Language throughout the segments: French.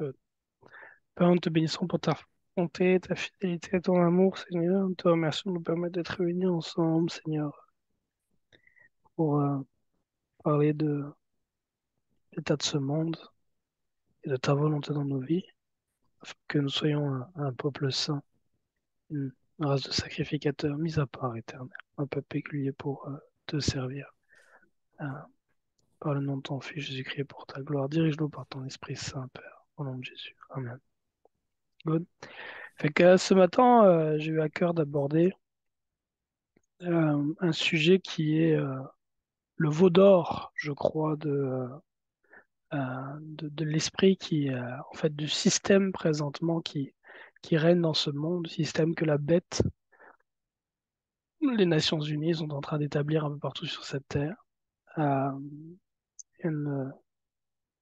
Que Père, nous te bénissons pour ta bonté, ta fidélité, ton amour, Seigneur. Nous te remercions de nous permettre d'être réunis ensemble, Seigneur, pour parler de l'état de ce monde et de ta volonté dans nos vies, afin que nous soyons un peuple saint, une race de sacrificateurs mis à part, éternel, un peuple péculier pour te servir. Euh, Par le nom de ton Fils Jésus-Christ, pour ta gloire, dirige-nous par ton Esprit Saint, Père, au nom de Jésus. Amen. Good. Fait que ce matin, j'ai eu à cœur d'aborder un sujet qui est le veau d'or, je crois, de l'esprit en fait, du système présentement qui règne dans ce monde, système que la bête, les Nations Unies sont en train d'établir un peu partout sur cette terre. Euh, une,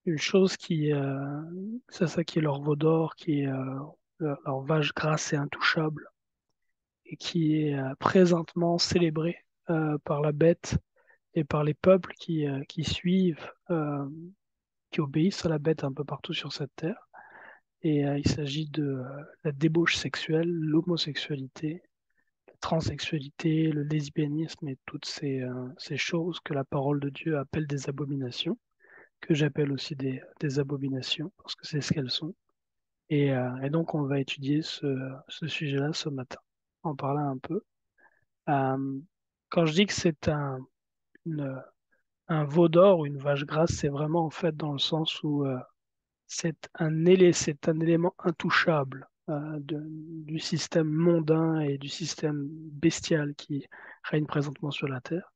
une chose c'est ça qui est leur veau d'or, qui est leur vache grasse et intouchable, et qui est présentement célébrée par la bête et par les peuples qui suivent, qui obéissent à la bête un peu partout sur cette terre. Et il s'agit de la débauche sexuelle, l'homosexualité, la transsexualité, le lesbianisme et toutes ces choses que la parole de Dieu appelle des abominations, que j'appelle aussi des abominations, parce que c'est ce qu'elles sont. Et donc, on va étudier ce sujet-là ce matin, en parler un peu. Euh, Quand je dis que c'est une- un veau d'or ou une vache grasse, c'est vraiment en fait dans le sens où c'est un élément intouchable du système mondain et du système bestial qui règne présentement sur la terre.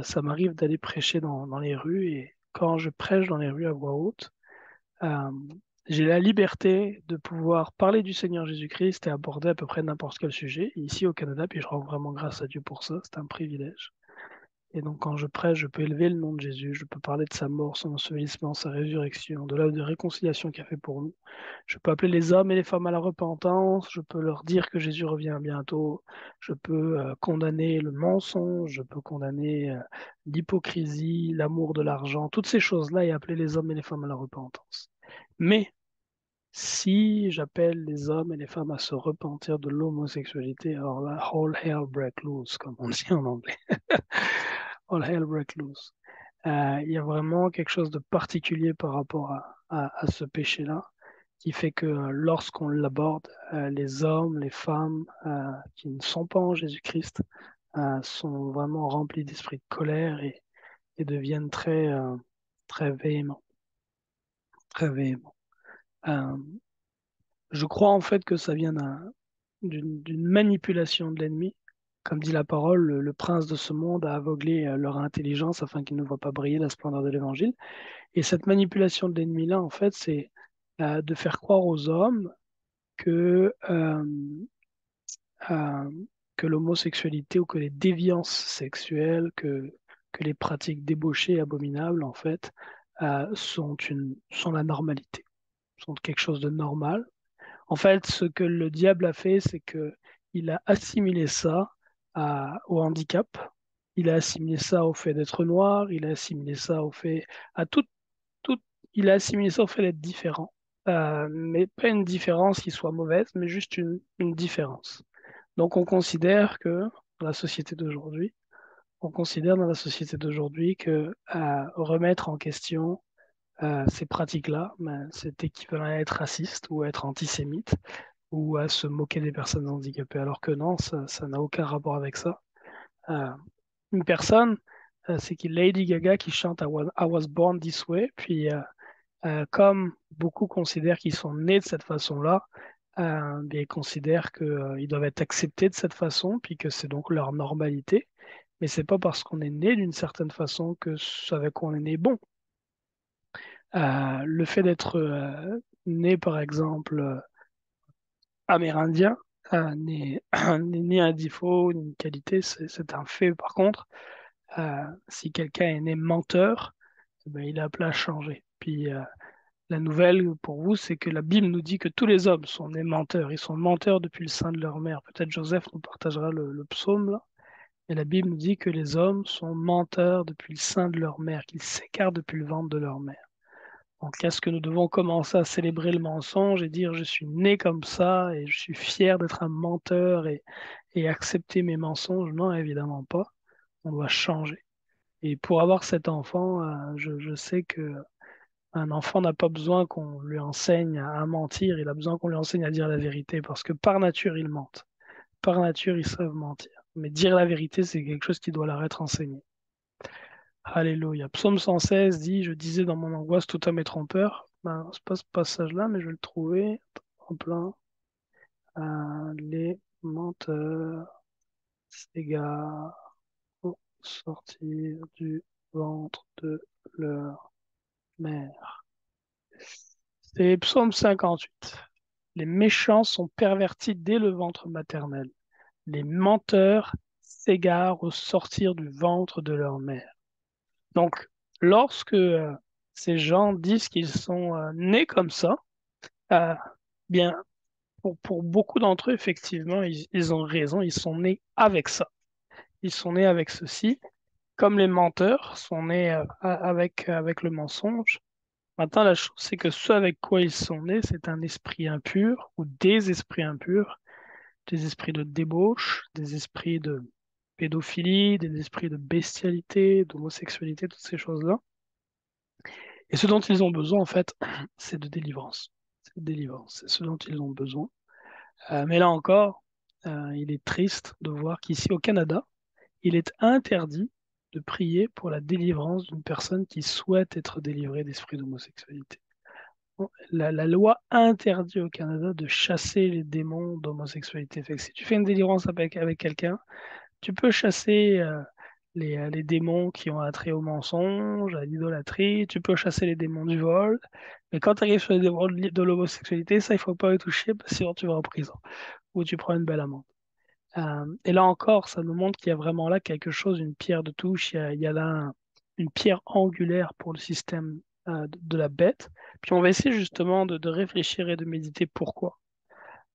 Ça m'arrive d'aller prêcher dans les rues et quand je prêche dans les rues à voix haute, euh, j'ai la liberté de pouvoir parler du Seigneur Jésus-Christ et aborder à peu près n'importe quel sujet. Ici au Canada, puis je rends vraiment grâce à Dieu pour ça, c'est un privilège. Et donc, quand je prêche, je peux élever le nom de Jésus, je peux parler de sa mort, son ensevelissement, sa résurrection, de l'œuvre de réconciliation qu'il a fait pour nous. Je peux appeler les hommes et les femmes à la repentance, je peux leur dire que Jésus revient bientôt, je peux condamner le mensonge, je peux condamner l'hypocrisie, l'amour de l'argent, toutes ces choses-là et appeler les hommes et les femmes à la repentance. Mais si j'appelle les hommes et les femmes à se repentir de l'homosexualité, alors là, all hell break loose, comme on dit en anglais. All hell break loose. Il y a vraiment quelque chose de particulier par rapport à ce péché-là, qui fait que lorsqu'on l'aborde, les hommes, les femmes qui ne sont pas en Jésus-Christ sont vraiment remplis d'esprit de colère et deviennent très véhéments, très véhéments. Euh, je crois en fait que ça vient d'une manipulation de l'ennemi. Comme dit la parole, le prince de ce monde a aveuglé leur intelligence afin qu'ils ne voient pas briller la splendeur de l'évangile. Et cette manipulation de l'ennemi-là, en fait, c'est de faire croire aux hommes que, euh, que l'homosexualité ou que les déviances sexuelles, que les pratiques débauchées et abominables, en fait, sont la normalité, sont quelque chose de normal. En fait, ce que le diable a fait, c'est que il a assimilé ça au handicap, il a assimilé ça au fait d'être noir, il a assimilé ça au fait à tout, il a assimilé ça au fait d'être différent. Mais pas une différence qui soit mauvaise, mais juste une différence. Donc on considère que dans la société d'aujourd'hui, on considère dans la société d'aujourd'hui que remettre en question ces pratiques-là, ben, c'est équivalent à être raciste ou à être antisémite ou à se moquer des personnes handicapées, alors que non, ça n'a aucun rapport avec ça. Euh, une personne, c'est qui Lady Gaga qui chante I was born this way, puis comme beaucoup considèrent qu'ils sont nés de cette façon-là, bien, ils considèrent qu'ils doivent être acceptés de cette façon, puis que c'est donc leur normalité. Mais c'est pas parce qu'on est né d'une certaine façon que ce avec quoi on est né bon. Le fait d'être né, par exemple, amérindien, n'est ni un défaut, ni une qualité, c'est un fait. Par contre, si quelqu'un est né menteur, eh ben, il est appelé à changer. Puis la nouvelle pour vous, c'est que la Bible nous dit que tous les hommes sont nés menteurs. Ils sont menteurs depuis le sein de leur mère. Peut-être Joseph nous partagera le psaume là. Et la Bible nous dit que les hommes sont menteurs depuis le sein de leur mère, qu'ils s'écartent depuis le ventre de leur mère. Donc, est-ce que nous devons commencer à célébrer le mensonge et dire je suis né comme ça et je suis fier d'être un menteur et accepter mes mensonges? Non, évidemment pas. On doit changer. Et pour avoir cet enfant, je sais que un enfant n'a pas besoin qu'on lui enseigne à mentir, il a besoin qu'on lui enseigne à dire la vérité parce que par nature, ils mentent. Par nature, ils savent mentir. Mais dire la vérité, c'est quelque chose qui doit leur être enseigné. Alléluia. Psaume 116 dit, je disais dans mon angoisse, tout homme est trompeur. Ben, c'est pas ce passage-là, mais je vais le trouver en plein. Les menteurs s'égarent au sortir du ventre de leur mère. C'est Psaume 58. Les méchants sont pervertis dès le ventre maternel. Les menteurs s'égarent au sortir du ventre de leur mère. Donc, lorsque ces gens disent qu'ils sont nés comme ça, euh, bien, pour beaucoup d'entre eux, effectivement, ils ont raison, ils sont nés avec ça. Ils sont nés avec ceci, comme les menteurs sont nés avec le mensonge. Maintenant, la chose, c'est que ce avec quoi ils sont nés, c'est un esprit impur ou des esprits impurs, des esprits de débauche, des esprits de pédophilie, des esprits de bestialité, d'homosexualité, toutes ces choses-là. Et ce dont ils ont besoin, en fait, c'est de délivrance. C'est de délivrance, c'est ce dont ils ont besoin. Mais là encore, il est triste de voir qu'ici au Canada, il est interdit de prier pour la délivrance d'une personne qui souhaite être délivrée d'esprit d'homosexualité. La loi interdit au Canada de chasser les démons d'homosexualité. Fait que si tu fais une délivrance avec quelqu'un, tu peux chasser les démons qui ont attrait au mensonge, à l'idolâtrie, tu peux chasser les démons du vol, mais quand tu arrives sur les démons de l'homosexualité, ça, il faut pas y toucher, parce que sinon tu vas en prison, ou tu prends une belle amende. Et là encore, ça nous montre qu'il y a vraiment là quelque chose, une pierre de touche, il y a là une pierre angulaire pour le système de la bête. Puis on va essayer justement de réfléchir et de méditer pourquoi.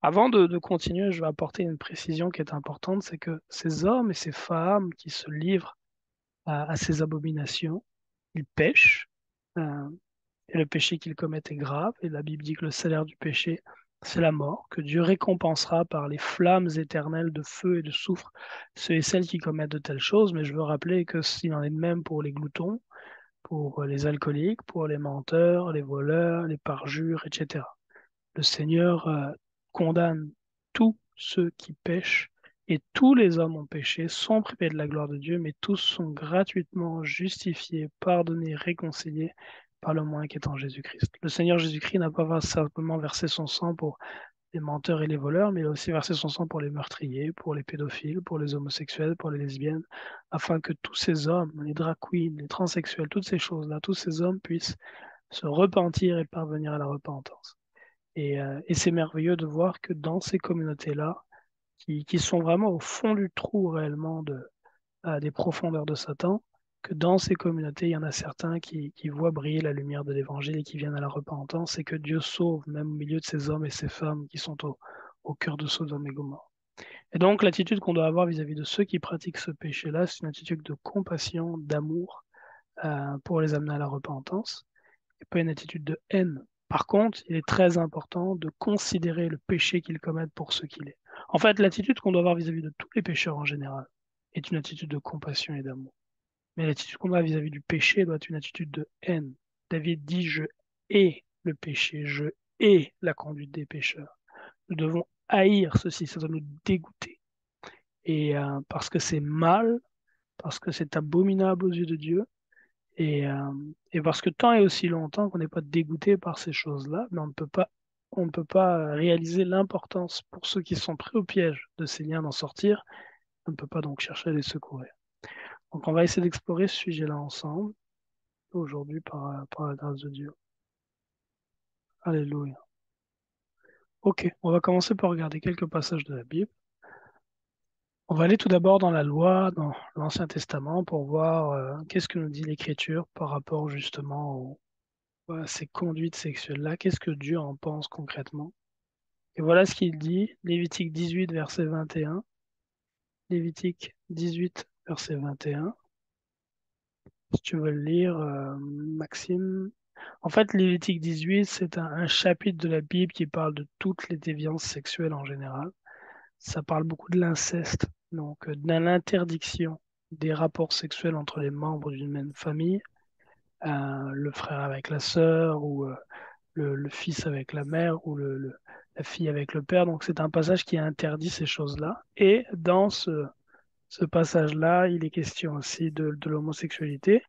Avant de continuer, je vais apporter une précision qui est importante, c'est que ces hommes et ces femmes qui se livrent à ces abominations, ils pêchent, euh, et le péché qu'ils commettent est grave, et la Bible dit que le salaire du péché, c'est la mort, que Dieu récompensera par les flammes éternelles de feu et de soufre ceux et celles qui commettent de telles choses, mais je veux rappeler que s'il en est de même pour les gloutons, pour les alcooliques, pour les menteurs, les voleurs, les parjures, etc. Le Seigneur condamne tous ceux qui pêchent et tous les hommes ont péché, sont privés de la gloire de Dieu, mais tous sont gratuitement justifiés, pardonnés, réconciliés par le moyen qui est en Jésus-Christ. Le Seigneur Jésus-Christ n'a pas simplement versé son sang pour les menteurs et les voleurs, mais il a aussi versé son sang pour les meurtriers, pour les pédophiles, pour les homosexuels, pour les lesbiennes, afin que tous ces hommes, les drag queens, les transsexuels, toutes ces choses-là, tous ces hommes puissent se repentir et parvenir à la repentance. Et c'est merveilleux de voir que dans ces communautés-là, qui sont vraiment au fond du trou réellement des profondeurs de Satan, que dans ces communautés, il y en a certains qui voient briller la lumière de l'Évangile et qui viennent à la repentance et que Dieu sauve même au milieu de ces hommes et ces femmes qui sont au cœur de Sodome et Gomorrhe. Et donc l'attitude qu'on doit avoir vis-à-vis de ceux qui pratiquent ce péché-là, c'est une attitude de compassion, d'amour pour les amener à la repentance et pas une attitude de haine. Par contre, il est très important de considérer le péché qu'ils commettent pour ce qu'il est. En fait, l'attitude qu'on doit avoir vis-à-vis de tous les pécheurs en général est une attitude de compassion et d'amour. Mais l'attitude qu'on a vis-à-vis du péché doit être une attitude de haine. David dit, je hais le péché, je hais la conduite des pécheurs. Nous devons haïr ceci, ça doit nous dégoûter. Et parce que c'est mal, parce que c'est abominable aux yeux de Dieu, et, euh, et parce que tant et aussi longtemps qu'on n'est pas dégoûté par ces choses-là, mais on ne peut pas réaliser l'importance pour ceux qui sont pris au piège de ces liens d'en sortir, on ne peut pas donc chercher à les secourir. Donc on va essayer d'explorer ce sujet-là ensemble, aujourd'hui par la grâce de Dieu. Alléluia. Ok, on va commencer par regarder quelques passages de la Bible. On va aller tout d'abord dans la loi, dans l'Ancien Testament, pour voir qu'est-ce que nous dit l'Écriture par rapport justement à ces conduites sexuelles-là. Qu'est-ce que Dieu en pense concrètement? Et voilà ce qu'il dit, Lévitique 18, verset 21. Lévitique 18, verset 21. Si tu veux le lire, Maxime. En fait, Lévitique 18, c'est un chapitre de la Bible qui parle de toutes les déviances sexuelles en général. Ça parle beaucoup de l'inceste, donc de l'interdiction des rapports sexuels entre les membres d'une même famille, le frère avec la sœur ou le fils avec la mère ou la fille avec le père. Donc c'est un passage qui interdit ces choses-là. Et dans ce passage-là, il est question aussi de l'homosexualité.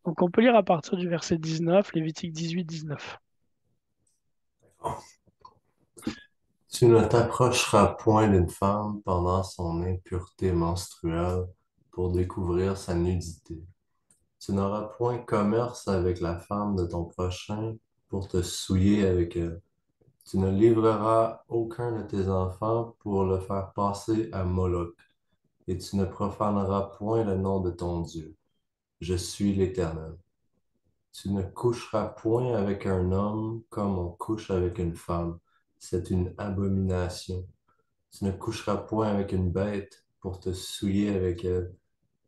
Donc on peut lire à partir du verset 19, Lévitique 18, 19. Tu ne t'approcheras point d'une femme pendant son impureté menstruelle pour découvrir sa nudité. Tu n'auras point commerce avec la femme de ton prochain pour te souiller avec elle. Tu ne livreras aucun de tes enfants pour le faire passer à Moloch, et tu ne profaneras point le nom de ton Dieu. Je suis l'Éternel. Tu ne coucheras point avec un homme comme on couche avec une femme. C'est une abomination. Tu ne coucheras point avec une bête pour te souiller avec elle.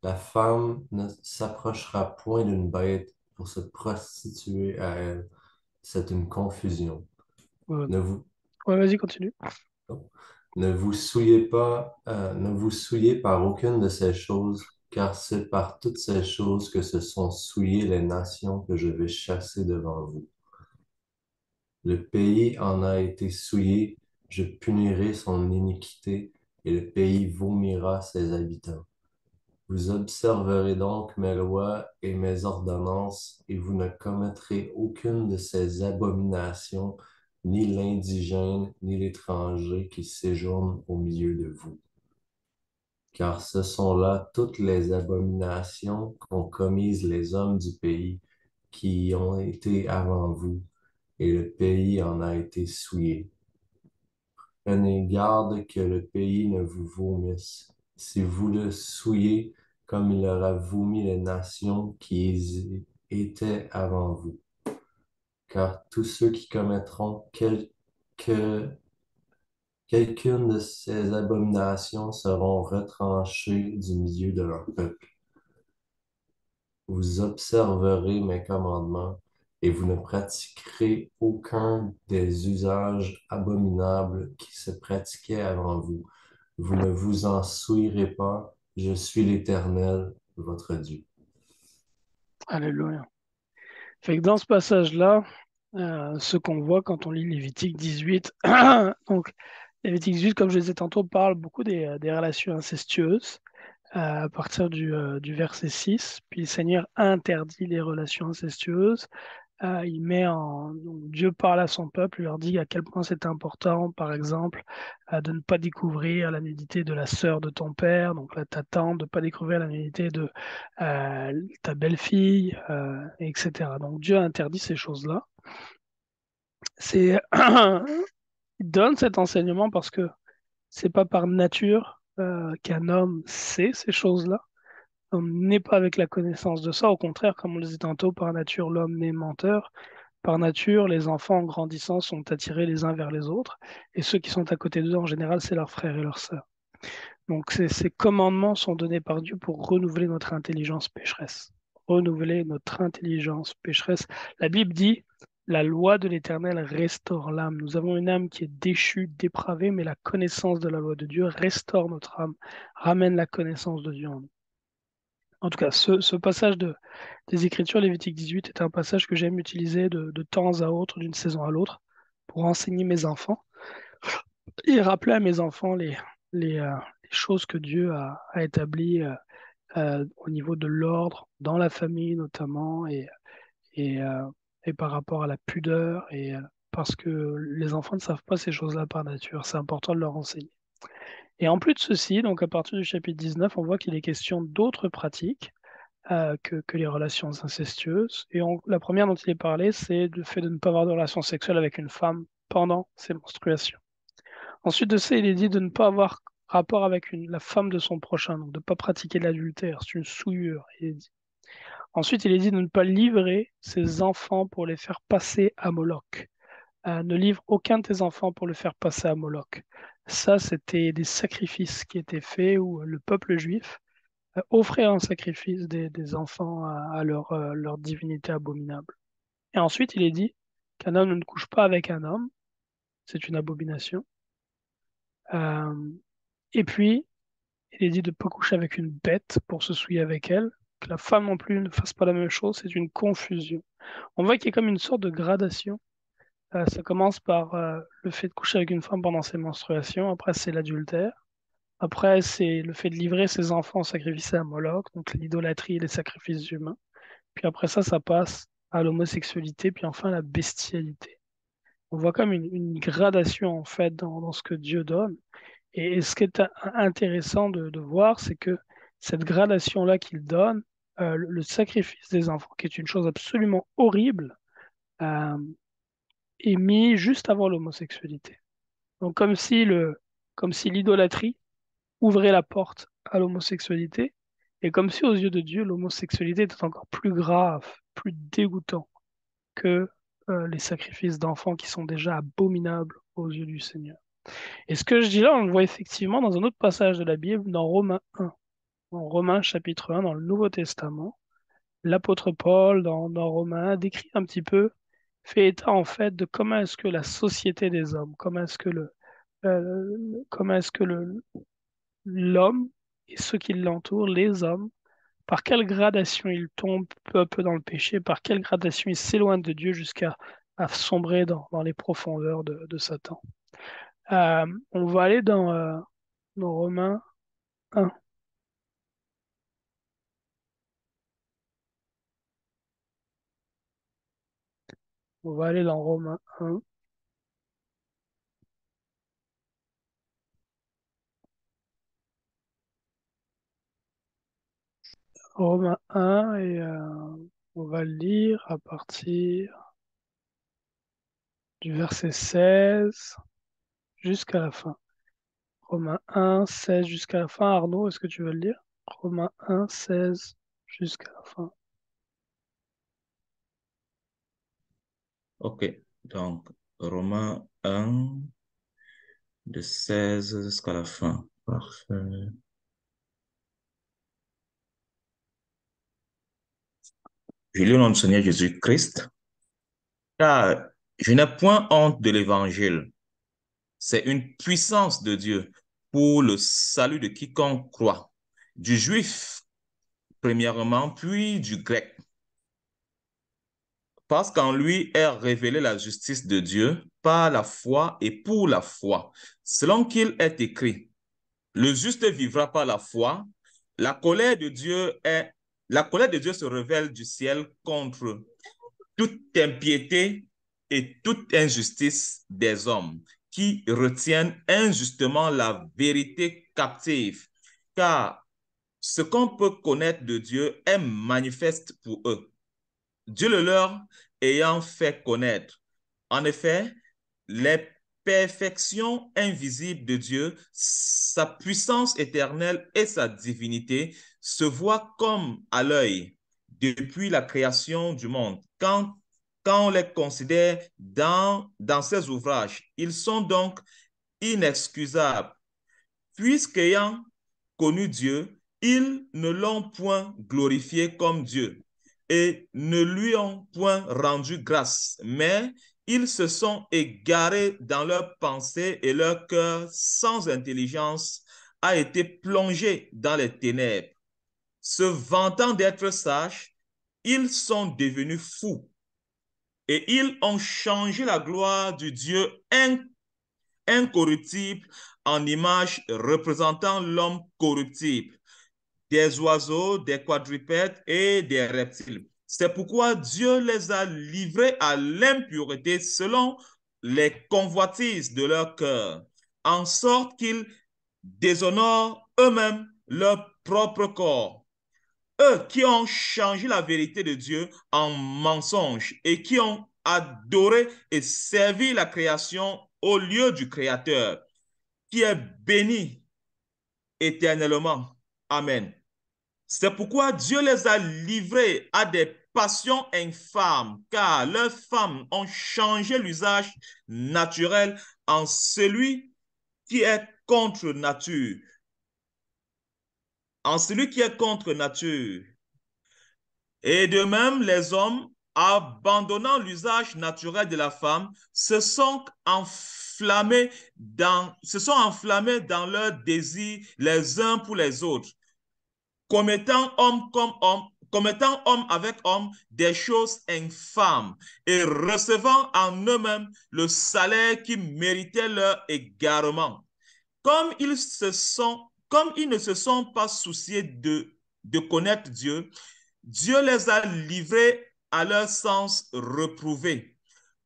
La femme ne s'approchera point d'une bête pour se prostituer à elle. C'est une confusion. Ouais, Ne vous, ouais, vas-y, continue. ne vous souillez pas, ne vous souillez par aucune de ces choses, car c'est par toutes ces choses que se sont souillées les nations que je vais chasser devant vous. Le pays en a été souillé, je punirai son iniquité, et le pays vomira ses habitants. Vous observerez donc mes lois et mes ordonnances, et vous ne commettrez aucune de ces abominations, ni l'indigène, ni l'étranger qui séjourne au milieu de vous. Car ce sont là toutes les abominations qu'ont commises les hommes du pays qui y ont été avant vous, et le pays en a été souillé. Prenez garde que le pays ne vous vomisse. Si vous le souillez, comme il aura vomi les nations qui étaient avant vous. Car tous ceux qui commettront quelqu'une de ces abominations seront retranchés du milieu de leur peuple. Vous observerez mes commandements et vous ne pratiquerez aucun des usages abominables qui se pratiquaient avant vous. Vous ne vous en souillerez pas, je suis l'Éternel, votre Dieu. Alléluia. Fait que dans ce passage-là, ce qu'on voit quand on lit Lévitique 18, donc Lévitique 18, comme je le disais tantôt, parle beaucoup des relations incestueuses à partir du verset 6. Puis le Seigneur interdit les relations incestueuses. Donc, Dieu parle à son peuple, il leur dit à quel point c'est important, par exemple, de ne pas découvrir la nudité de la sœur de ton père, donc là, ta tante, de ne pas découvrir la nudité de ta belle-fille, etc. Donc Dieu interdit ces choses-là. C'est il donne cet enseignement parce que c'est pas par nature qu'un homme sait ces choses-là. On n'est pas avec la connaissance de ça. Au contraire, comme on le disait tantôt, par nature, l'homme n'est menteur. Par nature, les enfants en grandissant sont attirés les uns vers les autres. Et ceux qui sont à côté d'eux, en général, c'est leurs frères et leurs sœurs. Donc ces commandements sont donnés par Dieu pour renouveler notre intelligence pécheresse. Renouveler notre intelligence pécheresse. La Bible dit, la loi de l'Éternel restaure l'âme. Nous avons une âme qui est déchue, dépravée, mais la connaissance de la loi de Dieu restaure notre âme, ramène la connaissance de Dieu en nous. En tout cas, ce passage des Écritures, Lévitique 18, est un passage que j'aime utiliser de temps à autre, d'une saison à l'autre, pour enseigner mes enfants et rappeler à mes enfants les choses que Dieu a établies au niveau de l'ordre, dans la famille notamment, et, euh, et par rapport à la pudeur, parce que les enfants ne savent pas ces choses-là par nature. C'est important de leur enseigner. Et en plus de ceci, donc à partir du chapitre 19, on voit qu'il est question d'autres pratiques que les relations incestueuses. La première dont il est parlé, c'est le fait de ne pas avoir de relation sexuelle avec une femme pendant ses menstruations. Ensuite de ça, il est dit de ne pas avoir rapport avec la femme de son prochain, donc de ne pas pratiquer l'adultère, c'est une souillure. Il est dit. Ensuite, il est dit de ne pas livrer ses enfants pour les faire passer à Moloch. Ne livre aucun de tes enfants pour le faire passer à Moloch. Ça, c'était des sacrifices qui étaient faits où le peuple juif offrir un sacrifice des enfants à leur divinité abominable. Et ensuite, il est dit qu'un homme ne couche pas avec un homme, c'est une abomination. Euh, et puis, il est dit de ne pas coucher avec une bête pour se souiller avec elle, que la femme non plus ne fasse pas la même chose, c'est une confusion. On voit qu'il y a comme une sorte de gradation. Ça commence par le fait de coucher avec une femme pendant ses menstruations, après c'est l'adultère, après c'est le fait de livrer ses enfants au sacrifice à Moloch, donc l'idolâtrie et les sacrifices humains. Puis après ça passe à l'homosexualité, puis enfin à la bestialité. On voit comme une gradation en fait dans ce que Dieu donne. Et ce qui est intéressant de voir, c'est que cette gradation-là qu'il donne, le sacrifice des enfants, qui est une chose absolument horrible, euh, est mis juste avant l'homosexualité. Donc comme si l'idolâtrie ouvrait la porte à l'homosexualité, et comme si aux yeux de Dieu, l'homosexualité était encore plus grave, plus dégoûtant que les sacrifices d'enfants qui sont déjà abominables aux yeux du Seigneur. Et ce que je dis là, on le voit effectivement dans un autre passage de la Bible, dans Romains 1. En Romains chapitre 1, dans le Nouveau Testament, l'apôtre Paul, dans Romains 1, décrit un petit peu, fait état en fait de comment est-ce que la société des hommes, comment est-ce que l'homme et ceux qui l'entourent, les hommes, par quelle gradation ils tombent peu à peu dans le péché, par quelle gradation ils s'éloignent de Dieu jusqu'à à sombrer dans les profondeurs de Satan. On va aller dans Romains 1. On va aller dans Romains 1. Romains 1 et on va le lire à partir du verset 16 jusqu'à la fin. Romains 1, 16 jusqu'à la fin. Arnaud, est-ce que tu veux le lire? Romains 1, 16 jusqu'à la fin. Ok, donc Romains 1, de 16 jusqu'à la fin. Parfait. Je lis au nom du Seigneur Jésus-Christ, car je n'ai point honte de l'évangile. C'est une puissance de Dieu pour le salut de quiconque croit, du juif premièrement, puis du grec. Parce qu'en lui est révélée la justice de Dieu par la foi et pour la foi, selon qu'il est écrit. Le juste vivra par la foi. La colère de Dieu la colère de Dieu se révèle du ciel contre toute impiété et toute injustice des hommes qui retiennent injustement la vérité captive. Car ce qu'on peut connaître de Dieu est manifeste pour eux, Dieu le leur ayant fait connaître. En effet, les perfections invisibles de Dieu, sa puissance éternelle et sa divinité se voient comme à l'œil depuis la création du monde. Quand on les considère dans ses ouvrages, ils sont donc inexcusables, puisqu'ayant connu Dieu, ils ne l'ont point glorifié comme Dieu et ne lui ont point rendu grâce, mais ils se sont égarés dans leurs pensées et leur cœur sans intelligence a été plongé dans les ténèbres. Se vantant d'être sages, ils sont devenus fous et ils ont changé la gloire du Dieu incorruptible en image représentant l'homme corruptible, des oiseaux, des quadrupèdes et des reptiles. C'est pourquoi Dieu les a livrés à l'impureté selon les convoitises de leur cœur, en sorte qu'ils déshonorent eux-mêmes leur propre corps. Eux qui ont changé la vérité de Dieu en mensonge et qui ont adoré et servi la création au lieu du Créateur, qui est béni éternellement. Amen. C'est pourquoi Dieu les a livrés à des passions infâmes, car leurs femmes ont changé l'usage naturel en celui qui est contre nature. En celui qui est contre nature. Et de même, les hommes abandonnant l'usage naturel de la femme, se sont enflammés dans leur désir les uns pour les autres, commettant homme avec homme des choses infâmes et recevant en eux-mêmes le salaire qui méritait leur égarement. Comme ils ne se sont pas souciés de connaître Dieu, Dieu les a livrés à leur sens reprouvé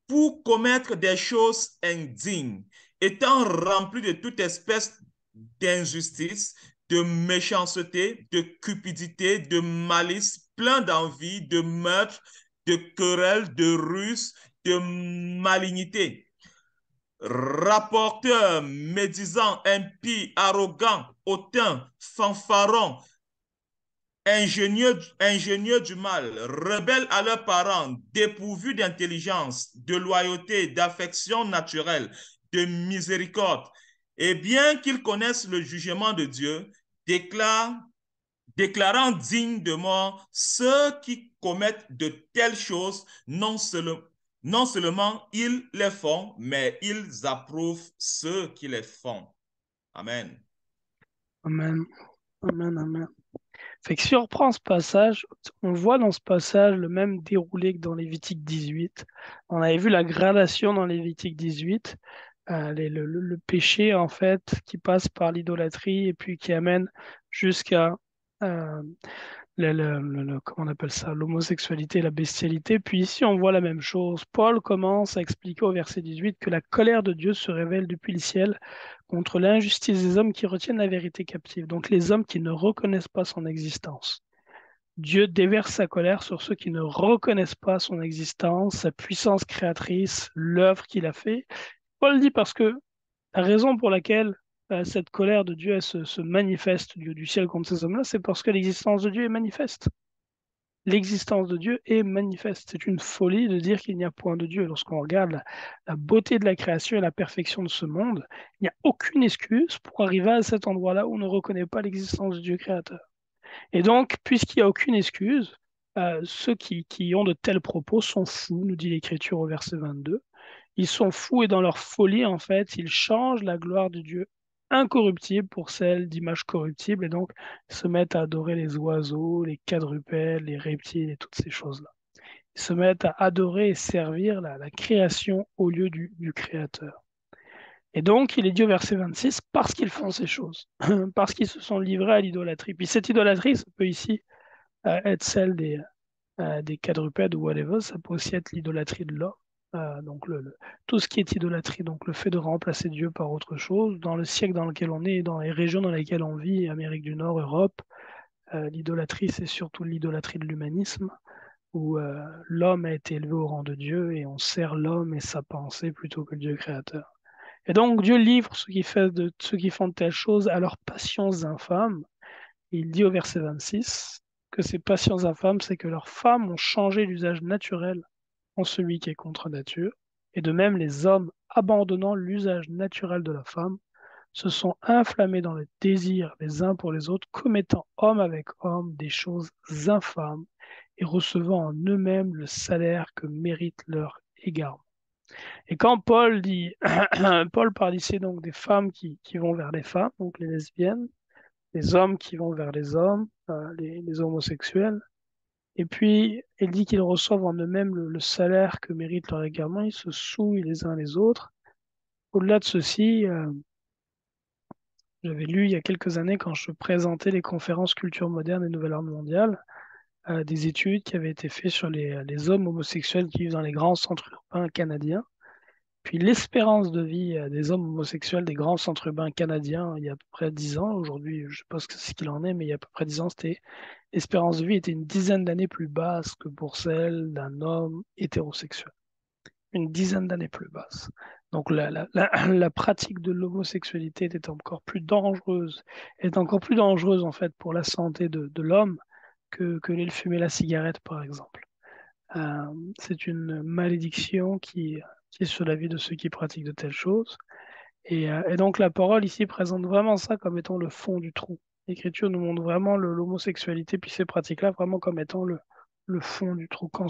pour commettre des choses indignes, étant remplis de toute espèce d'injustice, de méchanceté, de cupidité, de malice, plein d'envie, de meurtre, de querelles, de ruses, de malignité. Rapporteurs, médisants, impies, arrogants, hautains, fanfarons, ingénieux du mal, rebelles à leurs parents, dépourvus d'intelligence, de loyauté, d'affection naturelle, de miséricorde. Et bien qu'ils connaissent le jugement de Dieu, déclarant dignes de mort ceux qui commettent de telles choses, non seulement ils les font, mais ils approuvent ceux qui les font. Amen. Amen. Amen, amen. Fait que si on reprend ce passage, on voit dans ce passage le même déroulé que dans Lévitique 18. On avait vu la gradation dans Lévitique 18, le péché en fait qui passe par l'idolâtrie et puis qui amène jusqu'à euh, comment on appelle ça, l'homosexualité, la bestialité. Puis ici, on voit la même chose. Paul commence à expliquer au verset 18 que la colère de Dieu se révèle depuis le ciel contre l'injustice des hommes qui retiennent la vérité captive, donc les hommes qui ne reconnaissent pas son existence. Dieu déverse sa colère sur ceux qui ne reconnaissent pas son existence, sa puissance créatrice, l'œuvre qu'il a fait. Paul dit parce que la raison pour laquelle cette colère de Dieu se manifeste du ciel contre ces hommes-là, c'est parce que l'existence de Dieu est manifeste. L'existence de Dieu est manifeste. C'est une folie de dire qu'il n'y a point de Dieu. Lorsqu'on regarde la beauté de la création et la perfection de ce monde, il n'y a aucune excuse pour arriver à cet endroit-là où on ne reconnaît pas l'existence de Dieu créateur. Et donc, puisqu'il n'y a aucune excuse, ceux qui ont de tels propos sont fous, nous dit l'Écriture au verset 22. Ils sont fous et dans leur folie, en fait, ils changent la gloire de Dieu incorruptible pour celle d'image corruptible et donc ils se mettent à adorer les oiseaux, les quadrupèdes, les reptiles et toutes ces choses-là. Ils se mettent à adorer et servir la création au lieu du Créateur. Et donc, il est dit au verset 26, parce qu'ils font ces choses, parce qu'ils se sont livrés à l'idolâtrie. Puis cette idolâtrie, ça peut ici être celle des quadrupèdes ou whatever, ça peut aussi être l'idolâtrie de l'homme. Donc tout ce qui est idolâtrie, donc le fait de remplacer Dieu par autre chose, dans le siècle dans lequel on est, dans les régions dans lesquelles on vit, Amérique du Nord, Europe, l'idolâtrie, c'est surtout l'idolâtrie de l'humanisme, où l'homme a été élevé au rang de Dieu et on sert l'homme et sa pensée plutôt que le Dieu créateur. Et donc Dieu livre ceux qui font de telles choses à leurs passions infâmes. Et il dit au verset 26 que ces passions infâmes, c'est que leurs femmes ont changé l'usage naturel en celui qui est contre nature, et de même les hommes, abandonnant l'usage naturel de la femme, se sont inflammés dans le désir les uns pour les autres, commettant homme avec homme des choses infâmes et recevant en eux-mêmes le salaire que mérite leur égarement. Et quand Paul dit, Paul parle ici donc des femmes qui vont vers les femmes, donc les lesbiennes, les hommes qui vont vers les hommes, les homosexuels, et puis, il dit qu'ils reçoivent en eux-mêmes le salaire que méritent leur égarement. Ils se souillent les uns les autres. Au-delà de ceci, j'avais lu il y a quelques années, quand je présentais les conférences culture moderne et nouvel ordre mondial, des études qui avaient été faites sur les hommes homosexuels qui vivent dans les grands centres urbains canadiens. Puis l'espérance de vie des hommes homosexuels des grands centres urbains canadiens, il y a à peu près 10 ans, aujourd'hui, je ne sais pas ce qu'il en est, mais il y a à peu près 10 ans, l'espérance de vie était une dizaine d'années plus basse que pour celle d'un homme hétérosexuel. Une dizaine d'années plus basse. Donc la pratique de l'homosexualité est encore plus dangereuse en fait pour la santé de l'homme que le fumer la cigarette par exemple. C'est une malédiction qui est sur la vie de ceux qui pratiquent de telles choses. Et donc la parole ici présente vraiment ça comme étant le fond du trou. L'Écriture nous montre vraiment l'homosexualité puis ces pratiques-là vraiment comme étant le le fond du trou. Quand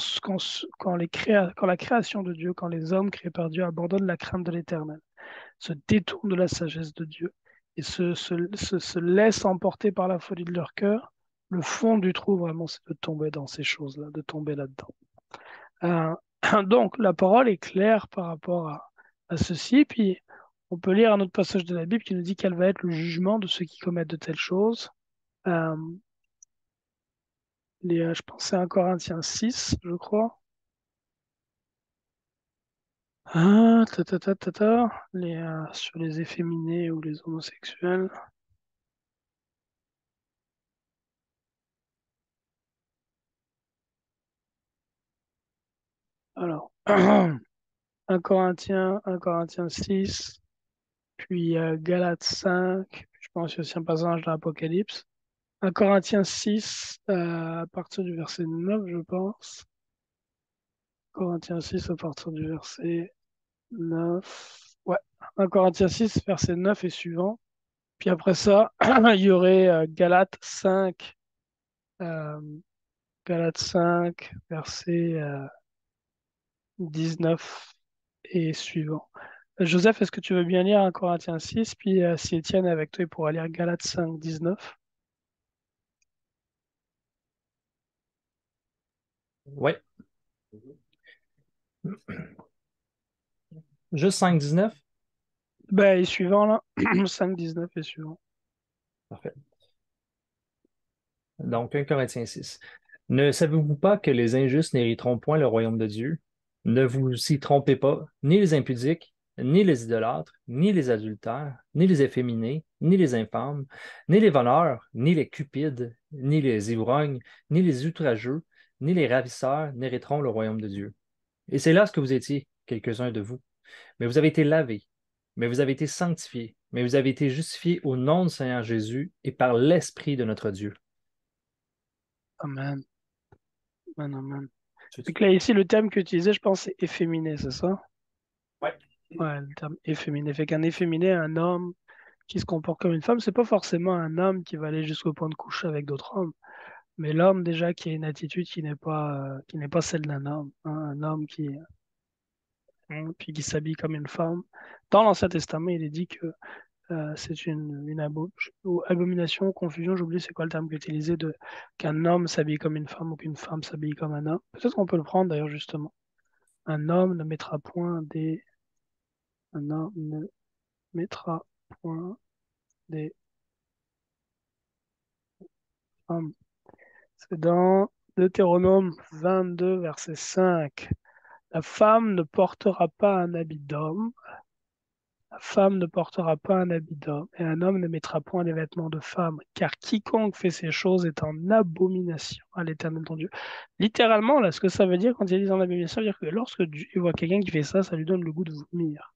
la création de Dieu, quand les hommes créés par Dieu abandonnent la crainte de l'Éternel, se détournent de la sagesse de Dieu et se laissent emporter par la folie de leur cœur, le fond du trou, vraiment, c'est de tomber dans ces choses-là, de tomber là-dedans. Donc, la parole est claire par rapport à ceci. Puis, on peut lire un autre passage de la Bible qui nous dit quel va être le jugement de ceux qui commettent de telles choses. Euh, je pensais à 1 Corinthiens 6, je crois. Sur les efféminés ou les homosexuels. Alors, 1 Corinthiens 6, puis Galates 5, je pense aussi un passage dans l'Apocalypse. 1 Corinthiens 6, à partir du verset 9, je pense. Corinthiens 6 à partir du verset 9. Ouais, 1 Corinthiens 6, verset 9 et suivant. Puis après ça, il y aurait euh, Galates 5, verset 19 et suivant. Joseph, est-ce que tu veux bien lire 1 Corinthiens 6, puis si Étienne est avec toi, il pourra lire Galates 5, 19. Oui. Juste 5,19? Ben, et suivant, là. 5, 19 et suivant. Parfait. Donc, 1 Corinthiens 6. Ne savez-vous pas que les injustes n'hériteront point le royaume de Dieu? Ne vous y trompez pas, ni les impudiques, ni les idolâtres, ni les adultères, ni les efféminés, ni les infâmes, ni les voleurs, ni les cupides, ni les ivrognes, ni les outrageux, ni les ravisseurs n'hériteront le royaume de Dieu. Et c'est là ce que vous étiez, quelques-uns de vous. Mais vous avez été lavés, mais vous avez été sanctifiés, mais vous avez été justifiés au nom du Seigneur Jésus et par l'Esprit de notre Dieu. Amen. Amen, amen. Tu- Donc là, ici, le terme que tu disais, je pense, c'est efféminé, c'est ça? Ouais. Ouais, le terme efféminé. Fait qu'un efféminé, un homme qui se comporte comme une femme, c'est pas forcément un homme qui va aller jusqu'au point de coucher avec d'autres hommes, mais l'homme déjà qui a une attitude qui n'est pas celle d'un homme, hein, un homme puis qui s'habille comme une femme. Dans l'Ancien Testament, il est dit que c'est ou abomination, confusion, j'oublie c'est quoi le terme qu'il utilisait de qu'un homme s'habille comme une femme ou qu'une femme s'habille comme un homme. Peut-être qu'on peut le prendre d'ailleurs justement. Un homme ne mettra point des Un homme ne mettra point des femmes. C'est dans Deutéronome 22, verset 5. La femme ne portera pas un habit d'homme. La femme ne portera pas un habit d'homme, et un homme ne mettra point des vêtements de femme, car quiconque fait ces choses est en abomination à l'Éternel ton Dieu. Littéralement, là, ce que ça veut dire quand il dit en abomination, ça veut dire que lorsque Dieu voit quelqu'un qui fait ça, ça lui donne le goût de vomir.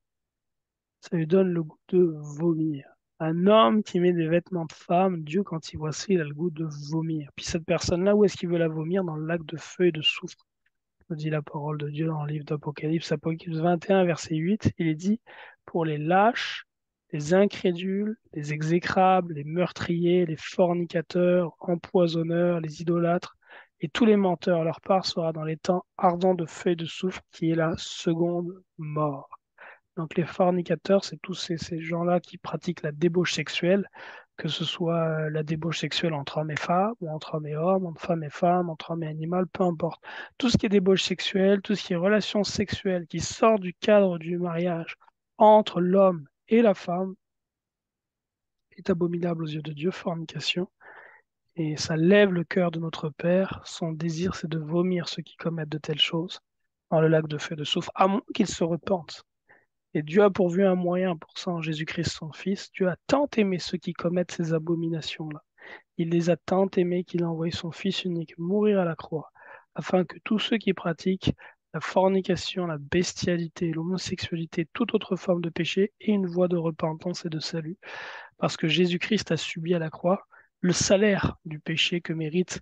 Ça lui donne le goût de vomir. Un homme qui met des vêtements de femme, Dieu, quand il voit ça, il a le goût de vomir. Puis cette personne-là, où est-ce qu'il veut la vomir? Dans le lac de feu et de soufre. Nous dit la parole de Dieu dans le livre d'Apocalypse, Apocalypse 21, verset 8. Il est dit, pour les lâches, les incrédules, les exécrables, les meurtriers, les fornicateurs, empoisonneurs, les idolâtres et tous les menteurs, leur part sera dans les temps ardents de feu et de soufre, qui est la seconde mort. Donc les fornicateurs, c'est tous ces gens-là qui pratiquent la débauche sexuelle, que ce soit la débauche sexuelle entre hommes et femmes, ou entre hommes et hommes, entre femmes et femmes, entre hommes et animaux, peu importe. Tout ce qui est débauche sexuelle, tout ce qui est relation sexuelle qui sort du cadre du mariage entre l'homme et la femme est abominable aux yeux de Dieu, fornication. Et ça lève le cœur de notre Père. Son désir, c'est de vomir ceux qui commettent de telles choses dans le lac de feu et de soufre, à moins qu'ils se repentent. Et Dieu a pourvu un moyen pour ça en Jésus-Christ, son Fils. Dieu a tant aimé ceux qui commettent ces abominations-là. Il les a tant aimés qu'il a envoyé son Fils unique mourir à la croix, afin que tous ceux qui pratiquent la fornication, la bestialité, l'homosexualité, toute autre forme de péché aient une voie de repentance et de salut. Parce que Jésus-Christ a subi à la croix le salaire du péché que méritent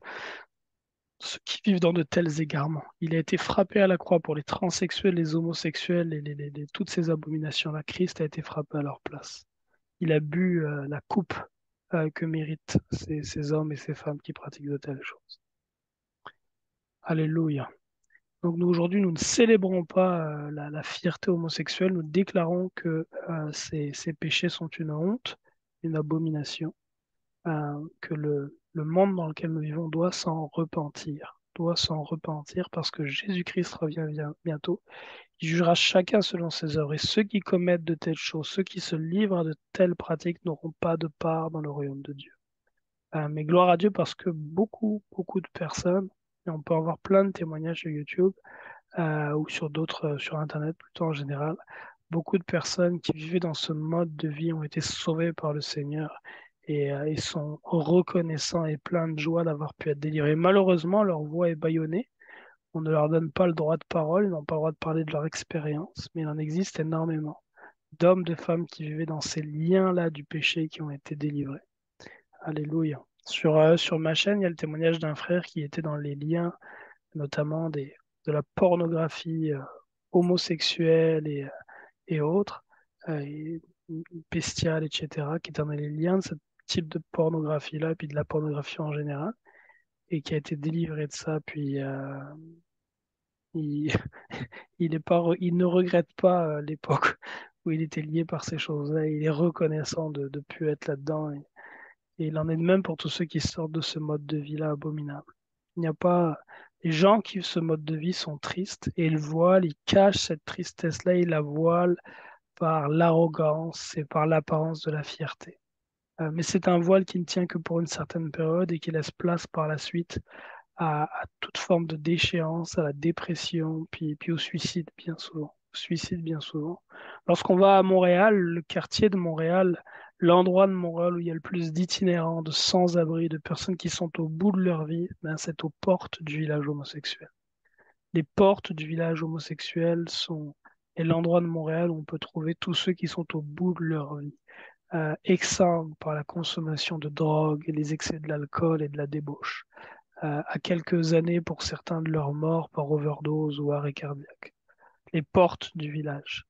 ceux qui vivent dans de tels égarements. Il a été frappé à la croix pour les transsexuels, les homosexuels et toutes ces abominations-là. Christ a été frappé à leur place. Il a bu la coupe que méritent ces hommes et ces femmes qui pratiquent de telles choses. Alléluia. Donc nous, aujourd'hui, nous ne célébrons pas la fierté homosexuelle, nous déclarons que ces péchés sont une honte, une abomination, que le monde dans lequel nous vivons doit s'en repentir parce que Jésus-Christ revient bientôt. Il jugera chacun selon ses œuvres et ceux qui commettent de telles choses, ceux qui se livrent à de telles pratiques n'auront pas de part dans le royaume de Dieu. Mais gloire à Dieu parce que beaucoup de personnes, et on peut avoir plein de témoignages sur YouTube, ou sur d'autres, sur Internet plutôt en général, beaucoup de personnes qui vivaient dans ce mode de vie ont été sauvées par le Seigneur et sont reconnaissants et pleins de joie d'avoir pu être délivrés. Malheureusement, leur voix est bâillonnée. On ne leur donne pas le droit de parole, ils n'ont pas le droit de parler de leur expérience, mais il en existe énormément d'hommes, de femmes qui vivaient dans ces liens-là du péché qui ont été délivrés. Alléluia. Sur ma chaîne, il y a le témoignage d'un frère qui était dans les liens, notamment de la pornographie homosexuelle et autres, et bestiale, etc., qui était dans les liens de ce type de pornographie-là, puis de la pornographie en général, et qui a été délivré de ça, puis il, il ne regrette pas l'époque où il était lié par ces choses-là, il est reconnaissant de ne plus être là-dedans, et il en est de même pour tous ceux qui sortent de ce mode de vie-là abominable. Il n'y a pas. Les gens qui vivent ce mode de vie sont tristes et ils voilent, ils cachent cette tristesse-là, ils la voilent par l'arrogance et par l'apparence de la fierté. Mais c'est un voile qui ne tient que pour une certaine période et qui laisse place par la suite à toute forme de déchéance, à la dépression, puis au suicide bien souvent. Suicide bien souvent. Lorsqu'on va à Montréal, le quartier de Montréal, l'endroit de Montréal où il y a le plus d'itinérants, de sans-abri, de personnes qui sont au bout de leur vie, ben c'est aux portes du village homosexuel. Les portes du village homosexuel est l'endroit de Montréal où on peut trouver tous ceux qui sont au bout de leur vie, exsangues par la consommation de drogue et les excès de l'alcool et de la débauche, à quelques années pour certains de leur mort par overdose ou arrêt cardiaque. Les portes du village,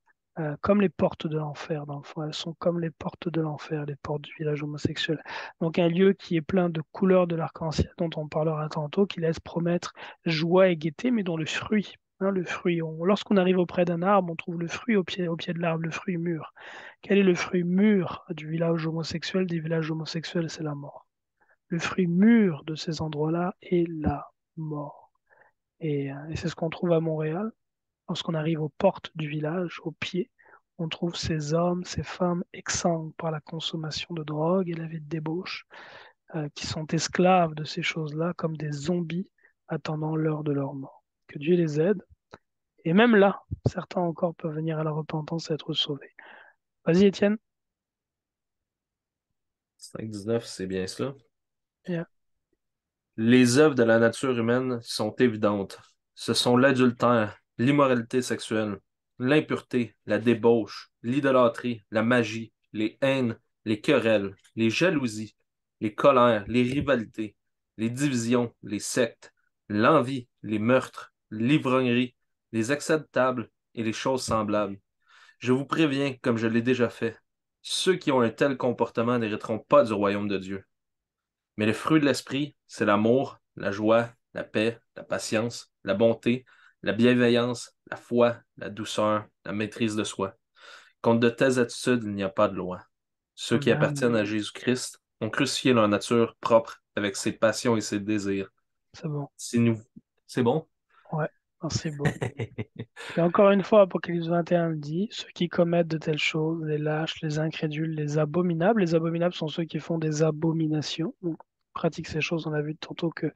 comme les portes de l'enfer, dans le fond, elles sont comme les portes de l'enfer, les portes du village homosexuel. Donc un lieu qui est plein de couleurs de l'arc-en-ciel, dont on parlera tantôt, qui laisse promettre joie et gaieté, mais dont le fruit, lorsqu'on arrive auprès d'un arbre, on trouve le fruit au pied de l'arbre, le fruit mûr. Quel est le fruit mûr du village homosexuel, des villages homosexuels? C'est la mort. Le fruit mûr de ces endroits-là est la mort. Et c'est ce qu'on trouve à Montréal. Lorsqu'on arrive aux portes du village, au pied, on trouve ces hommes, ces femmes exsangues par la consommation de drogue et la vie de débauche, qui sont esclaves de ces choses-là comme des zombies attendant l'heure de leur mort. Que Dieu les aide. Et même là, certains encore peuvent venir à la repentance et être sauvés. Vas-y, Étienne. 5,19, c'est bien cela. Yeah. Les œuvres de la nature humaine sont évidentes. Ce sont l'adultère, l'immoralité sexuelle, l'impureté, la débauche, l'idolâtrie, la magie, les haines, les querelles, les jalousies, les colères, les rivalités, les divisions, les sectes, l'envie, les meurtres, l'ivrognerie, les excès de table et les choses semblables. Je vous préviens, comme je l'ai déjà fait, ceux qui ont un tel comportement n'hériteront pas du royaume de Dieu. Mais le fruit de l'esprit, c'est l'amour, la joie, la paix, la patience, la bonté, la bienveillance, la foi, la douceur, la maîtrise de soi. Contre de telles attitudes, il n'y a pas de loi. Ceux qui Amen. appartiennent à Jésus-Christ ont crucifié leur nature propre avec ses passions et ses désirs. C'est bon. Si nous... C'est bon? Ouais, c'est beau. Et encore une fois, Apocalypse 21 dit, ceux qui commettent de telles choses, les lâches, les incrédules, les abominables sont ceux qui font des abominations. Donc, pratiquent ces choses. On a vu tantôt que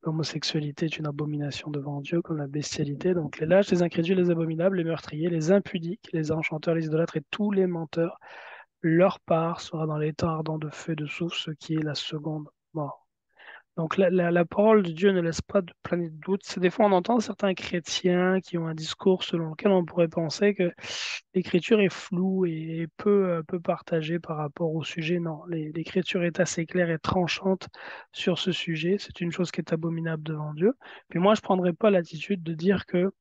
l'homosexualité est une abomination devant Dieu, comme la bestialité. Donc les lâches, les incrédules, les abominables, les meurtriers, les impudiques, les enchanteurs, les idolâtres et tous les menteurs, leur part sera dans l'étang ardent de feu et de soufre, ce qui est la seconde mort. Donc la parole de Dieu ne laisse pas de planer de doute. C'est des fois on entend certains chrétiens qui ont un discours selon lequel on pourrait penser que l'écriture est floue et peu partagée par rapport au sujet. Non, l'écriture est assez claire et tranchante sur ce sujet. C'est une chose qui est abominable devant Dieu. Puis moi, je ne prendrais pas l'attitude de dire que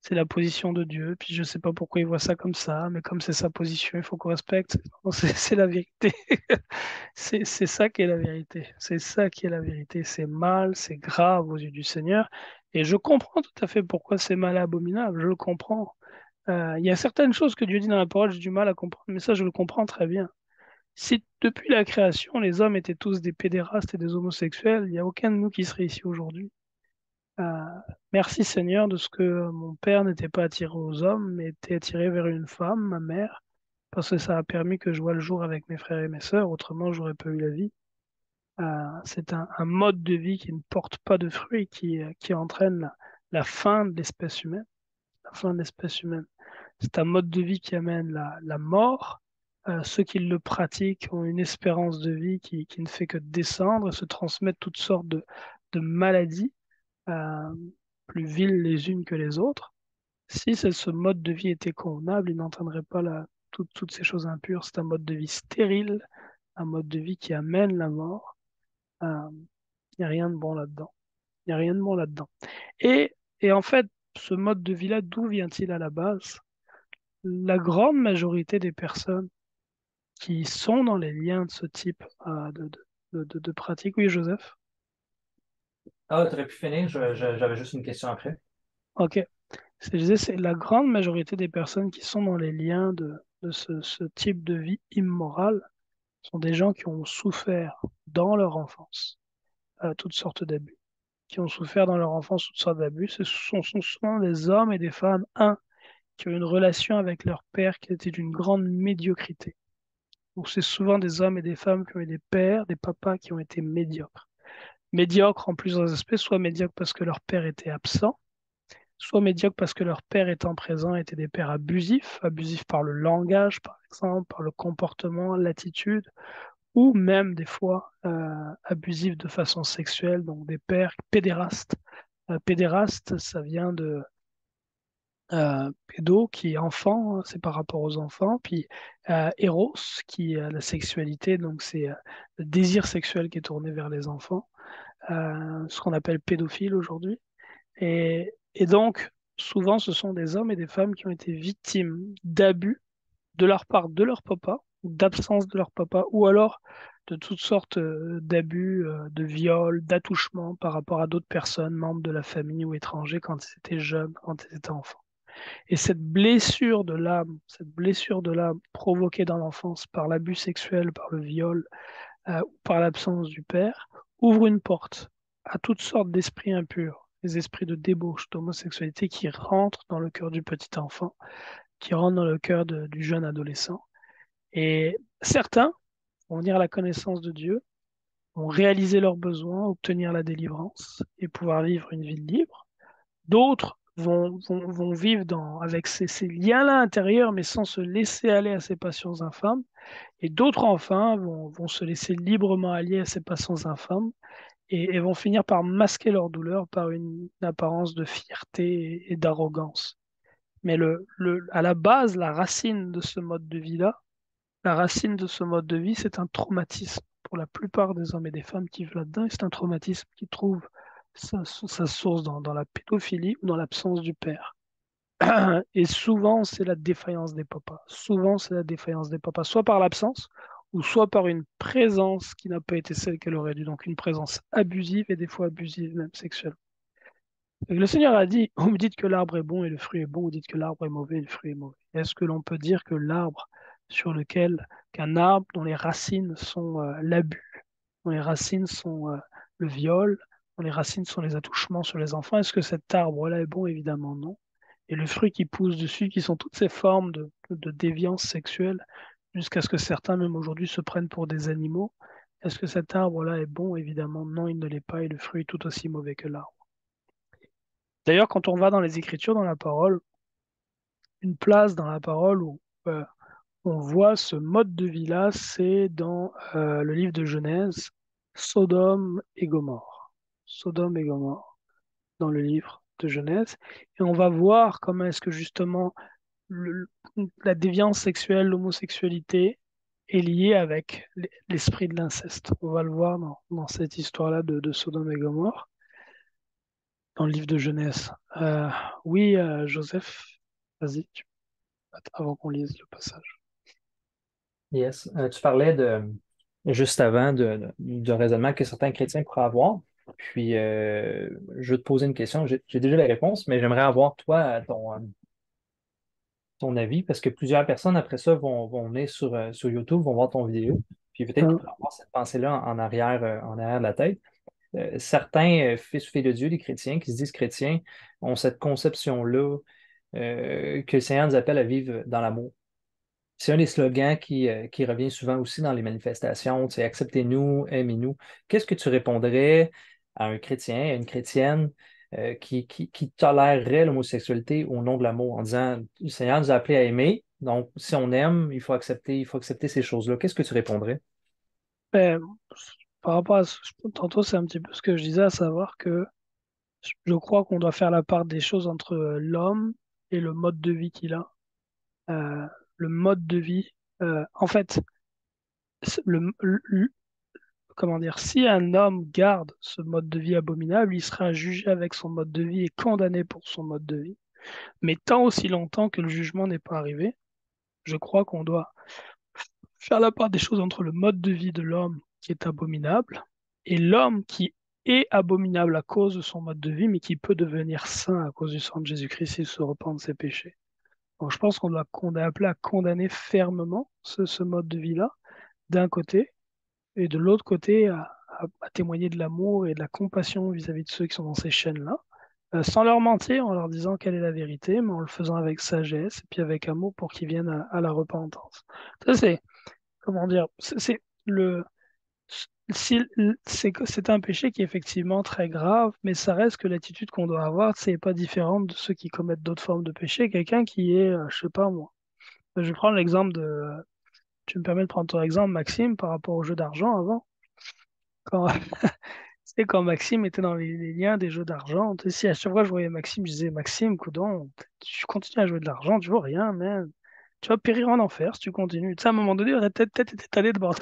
c'est la position de Dieu. Puis je sais pas pourquoi il voit ça comme ça, mais comme c'est sa position, il faut qu'on respecte. Non, c'est la vérité. C'est ça qui est la vérité. C'est ça qui est la vérité. C'est mal, c'est grave aux yeux du Seigneur. Et je comprends tout à fait pourquoi c'est mal et abominable. Je le comprends. Il y a certaines choses que Dieu dit dans la parole, j'ai du mal à comprendre, mais ça, je le comprends très bien. Si depuis la création, les hommes étaient tous des pédérastes et des homosexuels, il n'y a aucun de nous qui serait ici aujourd'hui. Euh, Merci Seigneur de ce que mon père n'était pas attiré aux hommes, mais était attiré vers une femme, ma mère, parce que ça a permis que je voie le jour avec mes frères et mes sœurs, autrement j'aurais pas eu la vie. C'est un mode de vie qui ne porte pas de fruits, qui entraîne la fin de l'espèce humaine. La fin de l'espèce humaine. C'est un mode de vie qui amène la mort. Ceux qui le pratiquent ont une espérance de vie qui ne fait que descendre et se transmettre toutes sortes de maladies, euh, plus viles les unes que les autres. Si ce mode de vie était convenable, il n'entraînerait pas toutes ces choses impures. C'est un mode de vie stérile, un mode de vie qui amène la mort. Il n'y a rien de bon là-dedans. Il n'y a rien de bon là-dedans. Et en fait, ce mode de vie-là, d'où vient-il à la base? La grande majorité des personnes qui sont dans les liens de ce type de pratique. Oui, Joseph? Ah, tu aurais pu finir, j'avais juste une question après. Ok. Ce que je disais, c'est la grande majorité des personnes qui sont dans les liens de ce type de vie immorale sont des gens qui ont souffert dans leur enfance toutes sortes d'abus. Qui ont souffert dans leur enfance toutes sortes d'abus. Ce sont souvent des hommes et des femmes, qui ont une relation avec leur père qui était d'une grande médiocrité. Donc c'est souvent des hommes et des femmes qui ont eu des pères, des papas qui ont été médiocres. Médiocres en plusieurs aspects, soit médiocres parce que leur père était absent, soit médiocres parce que leur père étant présent étaient des pères abusifs, abusifs par le langage par exemple, par le comportement, l'attitude, ou même des fois abusifs de façon sexuelle, donc des pères pédérastes. Pédéraste, ça vient de pédo, qui est enfant, c'est par rapport aux enfants, puis éros, qui est la sexualité, donc c'est le désir sexuel qui est tourné vers les enfants, ce qu'on appelle pédophile aujourd'hui. Et donc, souvent, ce sont des hommes et des femmes qui ont été victimes d'abus de leur part de leur papa, ou d'absence de leur papa, ou alors de toutes sortes d'abus, de viols, d'attouchements par rapport à d'autres personnes, membres de la famille ou étrangers quand ils étaient jeunes, quand ils étaient enfants. Et cette blessure de l'âme provoquée dans l'enfance par l'abus sexuel, par le viol, ou par l'absence du père, ouvre une porte à toutes sortes d'esprits impurs, les esprits de débauche, d'homosexualité qui rentrent dans le cœur du petit enfant, qui rentrent dans le cœur du jeune adolescent. Et certains vont venir à la connaissance de Dieu, vont réaliser leurs besoins, obtenir la délivrance et pouvoir vivre une vie libre. D'autres vont vivre avec ces liens-là intérieurs, mais sans se laisser aller à ces passions infâmes. Et d'autres, enfin, vont se laisser librement aller à ces passions infâmes et vont finir par masquer leur douleur par une apparence de fierté et d'arrogance. Mais à la base, la racine de ce mode de vie-là, la racine de ce mode de vie, c'est un traumatisme pour la plupart des hommes et des femmes qui vivent là-dedans. Et c'est un traumatisme qui trouve sa source dans la pédophilie ou dans l'absence du père. Et souvent, c'est la défaillance des papas. Souvent, c'est la défaillance des papas, soit par l'absence, ou soit par une présence qui n'a pas été celle qu'elle aurait dû. Donc une présence abusive et des fois abusive même sexuelle. Et le Seigneur a dit, vous me dites que l'arbre est bon et le fruit est bon, vous dites que l'arbre est mauvais et le fruit est mauvais. Est-ce que l'on peut dire que qu'un arbre dont les racines sont l'abus, dont les racines sont le viol, dont les racines sont les attouchements sur les enfants, est-ce que cet arbre-là est bon? Évidemment non. Et le fruit qui pousse dessus, qui sont toutes ces formes de déviance sexuelle, jusqu'à ce que certains, même aujourd'hui, se prennent pour des animaux, est-ce que cet arbre-là est bon? Évidemment non, il ne l'est pas, et le fruit est tout aussi mauvais que l'arbre. D'ailleurs, quand on va dans les Écritures, dans la parole, une place dans la parole où on voit ce mode de vie-là, c'est dans le livre de Genèse, Sodome et Gomorrhe. Sodome et Gomorrhe, dans le livre de Genèse. Et on va voir comment est-ce que justement le- la déviance sexuelle, l'homosexualité est liée avec l'esprit de l'inceste. On va le voir dans cette histoire-là de Sodome et Gomorrhe. dans le livre de Genèse. Oui, Joseph, vas-y, avant qu'on lise le passage. Yes. Tu parlais juste avant de raisonnement que certains chrétiens pourraient avoir. Puis, je vais te poser une question. J'ai déjà la réponse, mais j'aimerais avoir, toi, ton avis, parce que plusieurs personnes, après ça, vont venir sur YouTube, vont voir ton vidéo, puis peut-être qu'ils Hein? pourraient avoir cette pensée-là en arrière de la tête. Certains fils ou filles de Dieu, les chrétiens, qui se disent chrétiens, ont cette conception-là que le Seigneur nous appelle à vivre dans l'amour. C'est un des slogans qui revient souvent aussi dans les manifestations, c'est acceptez-nous, aimez-nous. Qu'est-ce que tu répondrais à un chrétien, à une chrétienne qui tolérerait l'homosexualité au nom de l'amour en disant le Seigneur nous a appelés à aimer, donc si on aime, il faut accepter ces choses-là. Qu'est-ce que tu répondrais? Ben, par rapport à tantôt, c'est un petit peu ce que je disais, à savoir que je crois qu'on doit faire la part des choses entre l'homme et le mode de vie qu'il a. Euh, le mode de vie, en fait, comment dire, si un homme garde ce mode de vie abominable, il sera jugé avec son mode de vie et condamné pour son mode de vie. Mais tant aussi longtemps que le jugement n'est pas arrivé, je crois qu'on doit faire la part des choses entre le mode de vie de l'homme qui est abominable et l'homme qui est abominable à cause de son mode de vie, mais qui peut devenir saint à cause du sang de Jésus-Christ s'il se repent de ses péchés. Donc je pense qu'on est appelé à condamner fermement ce mode de vie-là, d'un côté, et de l'autre côté, à témoigner de l'amour et de la compassion vis-à-vis de ceux qui sont dans ces chaînes-là, sans leur mentir, en leur disant quelle est la vérité, mais en le faisant avec sagesse et puis avec amour pour qu'ils viennent à la repentance. Ça, c'est, comment dire, c'est le, si, c'est un péché qui est effectivement très grave, mais ça reste que l'attitude qu'on doit avoir, c'est pas différente de ceux qui commettent d'autres formes de péché. Quelqu'un qui est, je sais pas moi, je vais prendre l'exemple de, tu me permets de prendre ton exemple, Maxime, par rapport au jeu d'argent avant. Quand, c'est quand Maxime était dans les liens des jeux d'argent, tu sais, si à chaque fois je voyais Maxime, je disais, Maxime, coudonc, tu continues à jouer de l'argent, tu vois rien, mais tu vas périr en enfer si tu continues. Tu sais, à un moment donné, on a peut-être été allé de bord.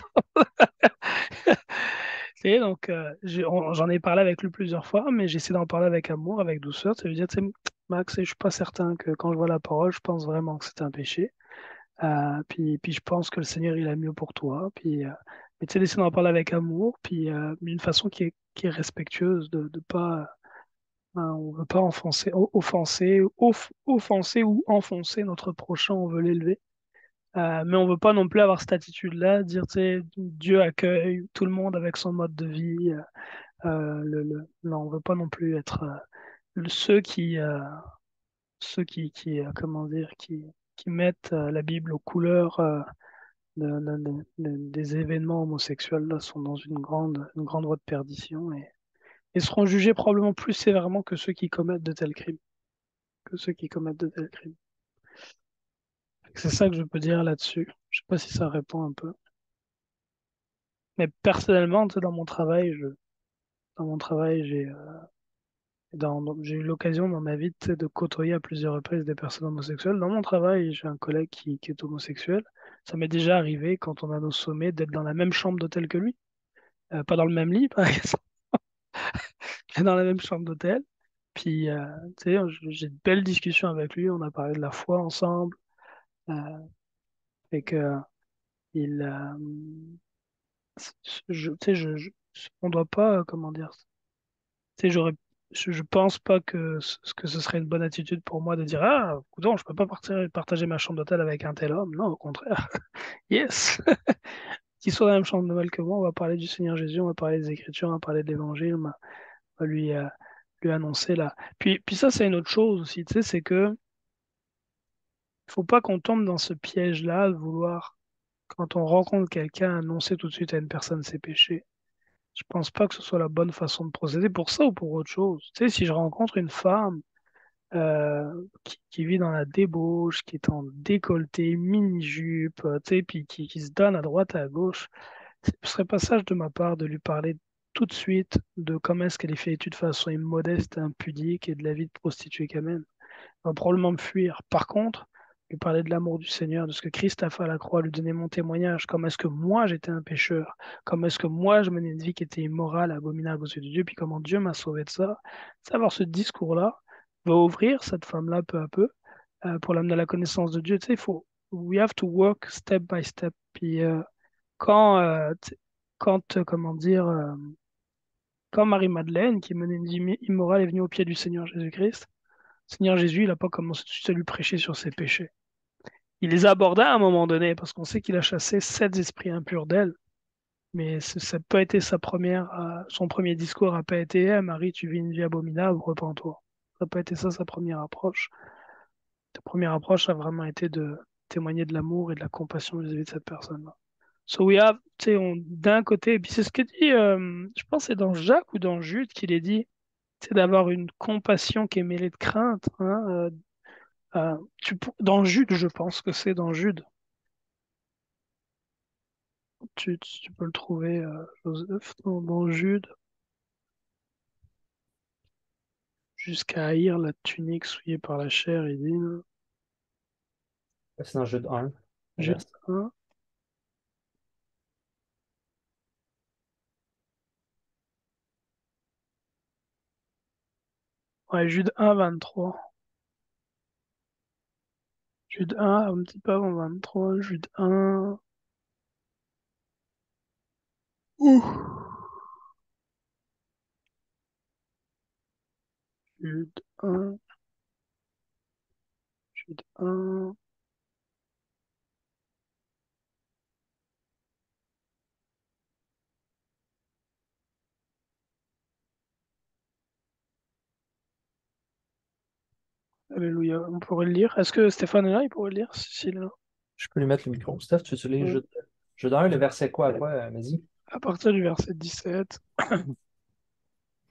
Et donc, j'en ai parlé avec lui plusieurs fois, mais j'essaie d'en parler avec amour, avec douceur. Ça veut dire, tu sais, Max, je suis pas certain que quand je vois la parole, je pense vraiment que c'est un péché. Puis je pense que le Seigneur, il a mieux pour toi. Mais tu sais, d'essayer d'en parler avec amour, puis d'une façon qui est respectueuse, de pas, on veut pas offenser ou enfoncer notre prochain, on veut l'élever. Mais on veut pas non plus avoir cette attitude-là, dire, tu sais, Dieu accueille tout le monde avec son mode de vie. Non, on veut pas non plus être ceux comment dire, qui mettent la Bible aux couleurs des événements homosexuels là sont dans une grande voie de perdition et seront jugés probablement plus sévèrement que ceux qui commettent de tels crimes. Que ceux qui commettent de tels crimes. C'est ça que je peux dire là-dessus. Je sais pas si ça répond un peu. Mais personnellement, tu sais, dans mon travail, j'ai eu l'occasion dans ma vie, tu sais, de côtoyer à plusieurs reprises des personnes homosexuelles. Dans mon travail, j'ai un collègue qui est homosexuel. Ça m'est déjà arrivé quand on a nos sommets d'être dans la même chambre d'hôtel que lui. Pas dans le même lit, par exemple, mais dans la même chambre d'hôtel. Puis, tu sais, j'ai de belles discussions avec lui. On a parlé de la foi ensemble. Euh, et que il, tu sais, on doit pas, comment dire, tu sais, je pense pas que ce serait une bonne attitude pour moi de dire, ah, non, je peux pas partager ma chambre d'hôtel avec un tel homme. Non, au contraire. Yes! Qu'il soit dans la même chambre d'hôtel que moi, on va parler du Seigneur Jésus, on va parler des Écritures, on va parler de l'Évangile, on va lui annoncer là. Puis ça, c'est une autre chose aussi, tu sais, c'est que faut pas qu'on tombe dans ce piège-là de vouloir, quand on rencontre quelqu'un, annoncer tout de suite à une personne ses péchés. Je pense pas que ce soit la bonne façon de procéder pour ça ou pour autre chose. Tu sais, si je rencontre une femme qui vit dans la débauche, qui est en décolleté, mini-jupe, tu sais, puis qui se donne à droite et à gauche, ce serait pas sage de ma part de lui parler tout de suite de comment est-ce qu'elle est fait de façon immodeste, impudique et de la vie de prostituée qu'elle mène. Elle va probablement me fuir. Par contre, lui parler de l'amour du Seigneur, de ce que Christ a fait à la croix, lui donner mon témoignage, comment est-ce que moi j'étais un pécheur, comment est-ce que moi je menais une vie qui était immorale, abominable aux yeux de Dieu, puis comment Dieu m'a sauvé de ça. Savoir ce discours-là va ouvrir cette femme-là peu à peu pour l'amener à la connaissance de Dieu. Tu sais, we have to work step by step. Puis quand, comment dire, quand Marie-Madeleine, qui menait une vie immorale, est venue au pied du Seigneur Jésus-Christ, Seigneur Jésus, il n'a pas commencé tout de suite à lui prêcher sur ses péchés. Il les aborda à un moment donné, parce qu'on sait qu'il a chassé 7 esprits impurs d'elle. Mais ça n'a pas été son premier discours n'a pas été Marie, tu vis une vie abominable, repens-toi. Ça n'a pas été ça sa première approche. Sa première approche a vraiment été de témoigner de l'amour et de la compassion vis-à-vis de cette personne-là. So we have, tu sais, d'un côté, et puis c'est ce que dit, je pense que c'est dans Jacques ou dans Jude qu'il est dit, c'est d'avoir une compassion qui est mêlée de crainte. Hein, dans Jude, je pense que c'est dans Jude. Tu peux le trouver, Joseph, dans Jude, jusqu'à haïr la tunique souillée par la chair, il dit, C'est dans Jude 1. Jude 1. Ouais, Jude 1, 23. Jude 1, un petit peu avant 23, Jude 1. Ouh. Jude 1, Jude 1. Alléluia. On pourrait le lire. Est-ce que Stéphane est là? Il pourrait le lire s'il est là. Je peux lui mettre le micro. Steph, tu utilises Ouais. Jude 1, le verset quoi à quoi, vas-y? À partir du verset 17.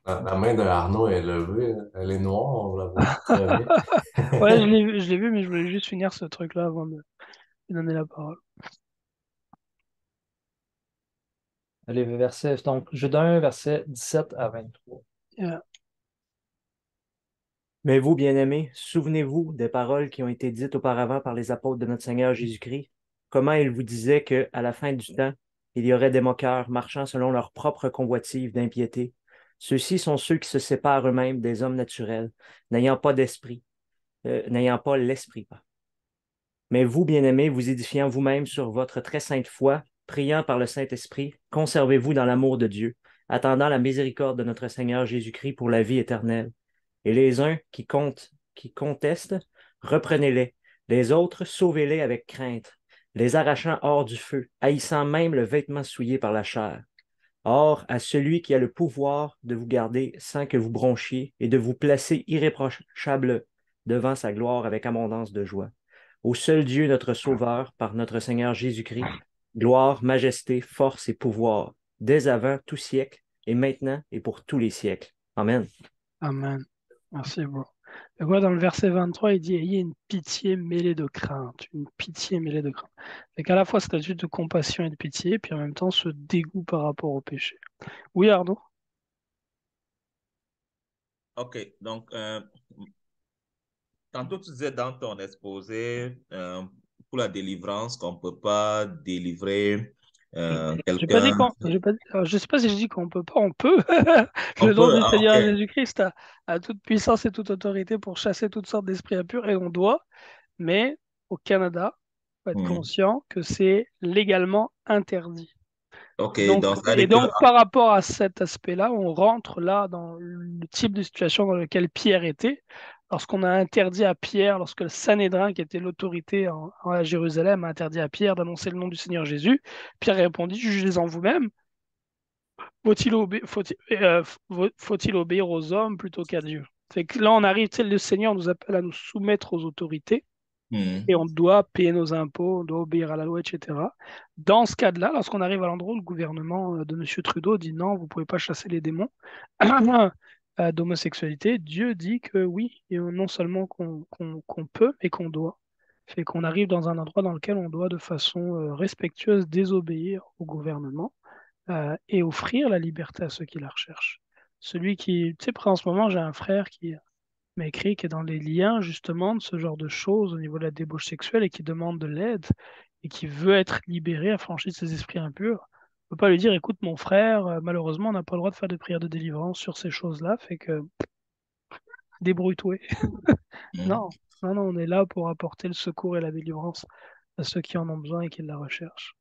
La main de Arnaud est levée, elle est noire, on la voit très bien. Ouais, je l'ai vu, mais je voulais juste finir ce truc-là avant de lui donner la parole. Les versets, donc, Jude 1, verset 17 à 23. Yeah. Mais vous, bien-aimés, souvenez-vous des paroles qui ont été dites auparavant par les apôtres de notre Seigneur Jésus-Christ, comment ils vous disaient qu'à la fin du temps, il y aurait des moqueurs marchant selon leur propre convoitise d'impiété. Ceux-ci sont ceux qui se séparent eux-mêmes des hommes naturels, n'ayant pas d'esprit, n'ayant pas l'esprit. Mais vous, bien-aimés, vous édifiant vous-même sur votre très sainte foi, priant par le Saint-Esprit, conservez-vous dans l'amour de Dieu, attendant la miséricorde de notre Seigneur Jésus-Christ pour la vie éternelle. Et les uns qui contestent, reprenez-les. Les autres, sauvez-les avec crainte, les arrachant hors du feu, haïssant même le vêtement souillé par la chair. Or, à celui qui a le pouvoir de vous garder sans que vous bronchiez et de vous placer irréprochable devant sa gloire avec abondance de joie. Au seul Dieu, notre Sauveur, par notre Seigneur Jésus-Christ, gloire, majesté, force et pouvoir, dès avant tout siècle, et maintenant et pour tous les siècles. Amen. Amen. Merci, bro. Et quoi, dans le verset 23, il dit ayez une pitié mêlée de crainte. Une pitié mêlée de crainte. C'est qu'à la fois cette attitude de compassion et de pitié, puis en même temps ce dégoût par rapport au péché. Oui, Arnaud? OK, donc, tantôt tu disais dans ton exposé pour la délivrance qu'on ne peut pas délivrer J'ai pas dit quelqu'un. alors, je sais pas si je dis qu'on peut pas, on peut. On Le nom peut, du ah, OK. Seigneur Jésus-Christ a toute puissance et toute autorité pour chasser toutes sortes d'esprits impurs et on doit, mais au Canada, il faut être Hmm. conscient que c'est légalement interdit. OK, Donc, donc ça veut et dire donc, par rapport à cet aspect-là, on rentre là dans le type de situation dans lequel Pierre était. Lorsqu'on a interdit à Pierre, lorsque le Sanhédrin, qui était l'autorité à Jérusalem, a interdit à Pierre d'annoncer le nom du Seigneur Jésus, Pierre répondit, jugez-les en vous-même. Faut-il obéir aux hommes plutôt qu'à Dieu? C'est que là, on arrive, tu sais, le Seigneur nous appelle à nous soumettre aux autorités que... et on doit payer nos impôts, on doit obéir à la loi, etc. Dans ce cas-là, lorsqu'on arrive à l'endroit où le gouvernement de M. Trudeau dit non, vous ne pouvez pas chasser les démons d'homosexualité, Dieu dit que oui, et non seulement qu'on peut, mais qu'on doit. Fait qu'on arrive dans un endroit dans lequel on doit de façon respectueuse désobéir au gouvernement et offrir la liberté à ceux qui la recherchent. Celui qui, tu sais, en ce moment, j'ai un frère qui mais écrit qui est dans les liens justement de ce genre de choses au niveau de la débauche sexuelle et qui demande de l'aide et qui veut être libéré, affranchi de ses esprits impurs. On peut pas lui dire, écoute mon frère, malheureusement on n'a pas le droit de faire de prière de délivrance sur ces choses-là, fait que débrouille-toi. Mhm. Non, non, non, on est là pour apporter le secours et la délivrance à ceux qui en ont besoin et qui la recherchent.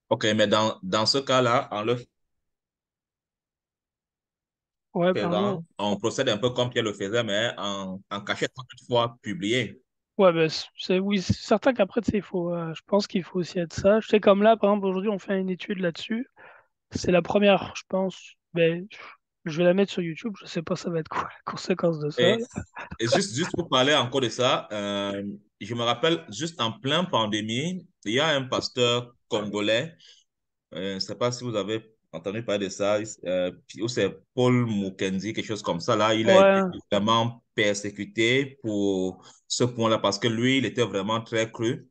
OK, mais dans ce cas-là, en le Ouais, faisant, pardon. on procède un peu comme Pierre le faisait, mais en cachette, sans toutefois publier. Ouais, ben, oui, c'est certain qu'après, tu sais, je pense qu'il faut aussi être sage. Tu sais, comme là, par exemple, aujourd'hui, on fait une étude là-dessus. C'est la première, je pense. Ben, je vais la mettre sur YouTube. Je sais pas ça va être quoi la conséquence de ça, Et, là. et juste pour parler encore de ça, je me rappelle, juste en plein pandémie, il y a un pasteur congolais, je ne sais pas si vous avez entendu parler de ça, ou c'est Paul Mukendi, quelque chose comme ça, là, il a été Ouais, vraiment persécuté pour ce point-là, parce que lui, il était vraiment très cru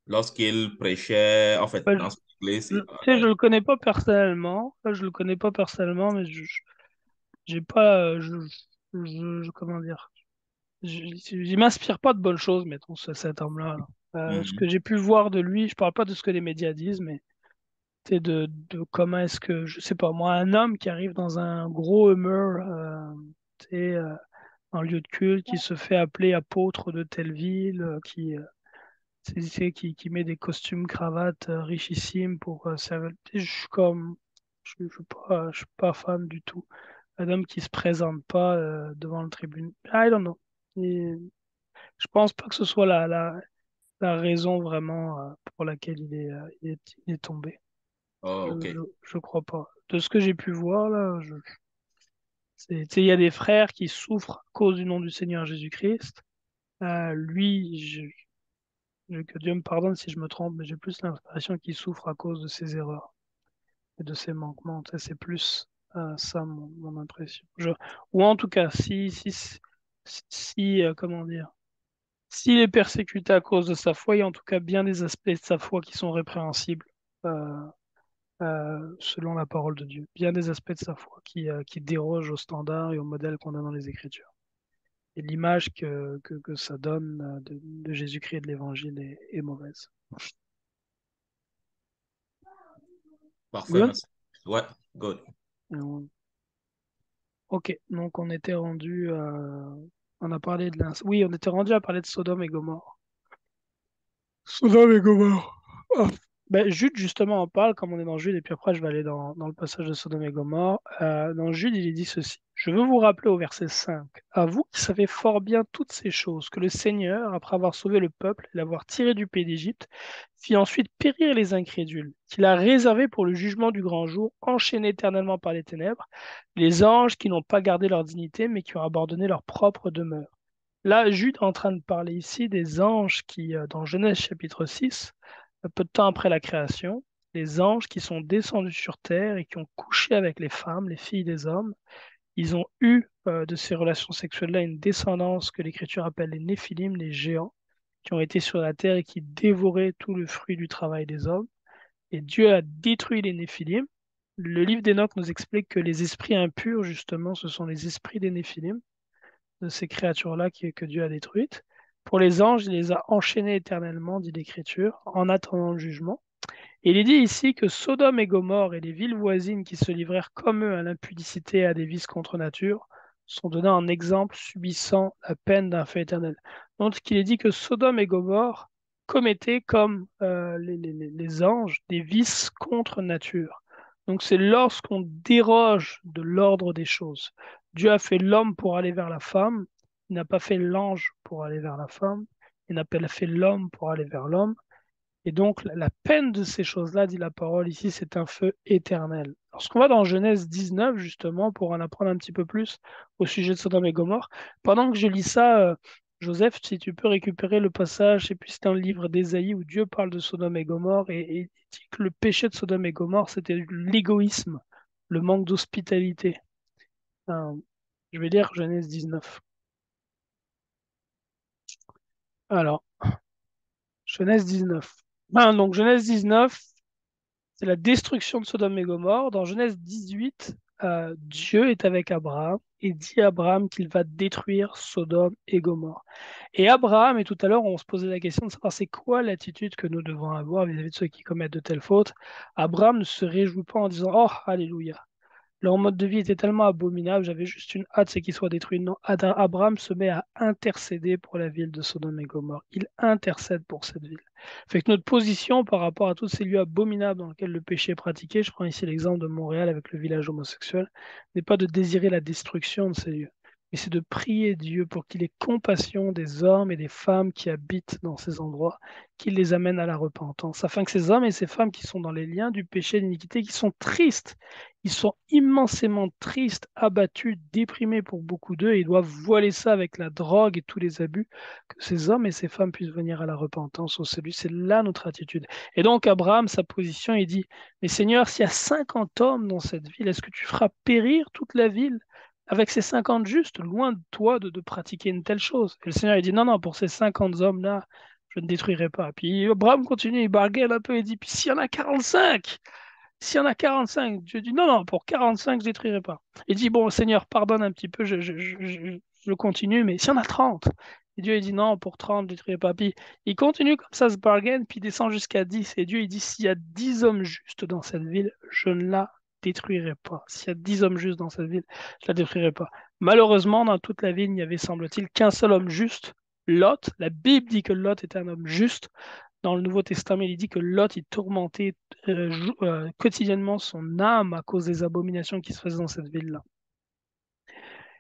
lorsqu'il prêchait, en fait, ouais, dans son église. tu sais, je le connais pas personnellement. Je le connais pas personnellement, mais j'ai pas, comment dire, il m'inspire pas de bonnes choses, mettons, cet homme-là. Là. Ce que Mhm. j'ai pu voir de lui, je parle pas de ce que les médias disent, mais c'est de comment est-ce que, je sais pas moi, un homme qui arrive dans un gros Hummer, tu sais, un lieu de culte, qui se fait appeler apôtre de telle ville, qui met des costumes, cravates richissimes pour servir. Je suis comme, je suis pas fan du tout. Un homme qui se présente pas devant le tribune. I don't know. Et je pense pas que ce soit la raison vraiment pour laquelle il est tombé. Oh, OK. Je crois pas. De ce que j'ai pu voir là, tu sais, il y a des frères qui souffrent à cause du nom du Seigneur Jésus-Christ. Lui, que Dieu me pardonne si je me trompe, mais j'ai plus l'impression qu'il souffre à cause de ses erreurs et de ses manquements. Tu sais, c'est plus ça mon impression. Ou en tout cas, comment dire, s'il est persécuté à cause de sa foi, il y a en tout cas bien des aspects de sa foi qui sont répréhensibles. euh, Selon la parole de Dieu. Bien des aspects de sa foi qui dérogent aux standards et aux modèles qu'on a dans les Écritures. Et l'image que ça donne de Jésus-Christ et de l'Évangile est mauvaise. Parfait, Good? merci. Ouais, good. Euh, Ok, donc on était rendu, on a parlé de oui, on était rendu à parler de Sodome et Gomorre. Sodome et Gomorre. Ah. Ben, Jude, justement, en parle, comme on est dans Jude, et puis après, je vais aller dans le passage de Sodome et Gomorre. Dans Jude, il est dit ceci. Je veux vous rappeler au verset 5, à vous qui savez fort bien toutes ces choses, que le Seigneur, après avoir sauvé le peuple et l'avoir tiré du pays d'Égypte, fit ensuite périr les incrédules, qu'il a réservés pour le jugement du grand jour, enchaînés éternellement par les ténèbres, les anges qui n'ont pas gardé leur dignité, mais qui ont abandonné leur propre demeure. Là, Jude est en train de parler ici des anges qui, dans Genèse chapitre 6, peu de temps après la création, les anges qui sont descendus sur terre et qui ont couché avec les femmes, les filles des hommes, ils ont eu de ces relations sexuelles-là une descendance que l'Écriture appelle les Néphilim, les géants, qui ont été sur la terre et qui dévoraient tout le fruit du travail des hommes. Et Dieu a détruit les Néphilim. Le livre d'Enoch nous explique que les esprits impurs, justement, ce sont les esprits des Néphilim, de ces créatures-là que Dieu a détruites. Pour les anges, il les a enchaînés éternellement, dit l'Écriture, en attendant le jugement. Et il est dit ici que Sodome et Gomorre et les villes voisines qui se livrèrent comme eux à l'impudicité et à des vices contre nature sont donnés en exemple subissant la peine d'un feu éternel. Donc il est dit que Sodome et Gomorre commettaient comme les anges des vices contre nature. Donc c'est lorsqu'on déroge de l'ordre des choses. Dieu a fait l'homme pour aller vers la femme, il n'a pas fait l'ange pour aller vers la femme, il n'a pas fait l'homme pour aller vers l'homme. Et donc, la peine de ces choses-là, dit la parole ici, c'est un feu éternel. Lorsqu'on va dans Genèse 19, justement, pour en apprendre un petit peu plus au sujet de Sodome et Gomorre, pendant que je lis ça, Joseph, si tu peux récupérer le passage, et puis c'est dans le livre d'Ésaïe où Dieu parle de Sodome et Gomorre et dit que le péché de Sodome et Gomorre, c'était l'égoïsme, le manque d'hospitalité. Euh, je vais lire Genèse 19. Alors, Genèse 19. Donc, Genèse 19, c'est la destruction de Sodome et Gomorre. Dans Genèse 18, Dieu est avec Abraham et dit à Abraham qu'il va détruire Sodome et Gomorrhe. Et Abraham, et tout à l'heure, on se posait la question de savoir c'est quoi l'attitude que nous devons avoir vis-à-vis de ceux qui commettent de telles fautes. Abraham ne se réjouit pas en disant oh, alléluia. Leur mode de vie était tellement abominable, j'avais juste une hâte, c'est qu'il soit détruit. Non, Abraham se met à intercéder pour la ville de Sodome et Gomorrhe. Il intercède pour cette ville. Fait que notre position par rapport à tous ces lieux abominables dans lesquels le péché est pratiqué, je prends ici l'exemple de Montréal avec le village homosexuel, n'est pas de désirer la destruction de ces lieux, mais c'est de prier Dieu pour qu'il ait compassion des hommes et des femmes qui habitent dans ces endroits, qu'il les amène à la repentance, afin que ces hommes et ces femmes qui sont dans les liens du péché et de l'iniquité, qui sont tristes, ils sont immensément tristes, abattus, déprimés pour beaucoup d'eux, et ils doivent voiler ça avec la drogue et tous les abus, que ces hommes et ces femmes puissent venir à la repentance au salut. C'est là notre attitude. Et donc Abraham, sa position, il dit, mais Seigneur, s'il y a 50 hommes dans cette ville, est-ce que tu feras périr toute la ville avec ces 50 justes, loin de toi de pratiquer une telle chose? Et le Seigneur, il dit, non, non, pour ces 50 hommes-là, je ne détruirai pas. Puis Abraham continue, il bargaine un peu, il dit, puis s'il y en a 45, s'il y en a 45, Dieu dit non, non, pour 45, je ne détruirai pas. Il dit bon, Seigneur, pardonne un petit peu, je continue, mais s'il y en a 30, et Dieu il dit non, pour 30, je ne détruirai pas. Puis il continue comme ça, ce bargain, puis il descend jusqu'à 10. Et Dieu il dit s'il y a 10 hommes justes dans cette ville, je ne la détruirai pas. S'il y a 10 hommes justes dans cette ville, je ne la détruirai pas. Malheureusement, dans toute la ville, il n'y avait, semble-t-il, qu'un seul homme juste, Lot. La Bible dit que Lot était un homme juste. Dans le Nouveau Testament, il dit que Lot, il tourmentait quotidiennement son âme à cause des abominations qui se faisaient dans cette ville-là.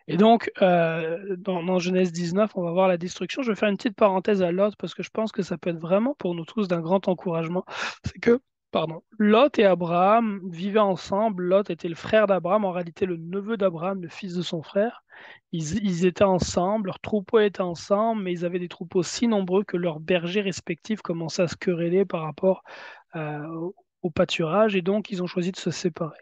Et donc, dans Genèse 19, on va voir la destruction. Je vais faire une petite parenthèse à Lot parce que je pense que ça peut être vraiment pour nous tous d'un grand encouragement. C'est que, pardon, Lot et Abraham vivaient ensemble. Lot était le frère d'Abraham, en réalité le neveu d'Abraham, le fils de son frère. Ils étaient ensemble, leurs troupeaux étaient ensemble, mais ils avaient des troupeaux si nombreux que leurs bergers respectifs commençaient à se quereller par rapport au pâturage et donc ils ont choisi de se séparer.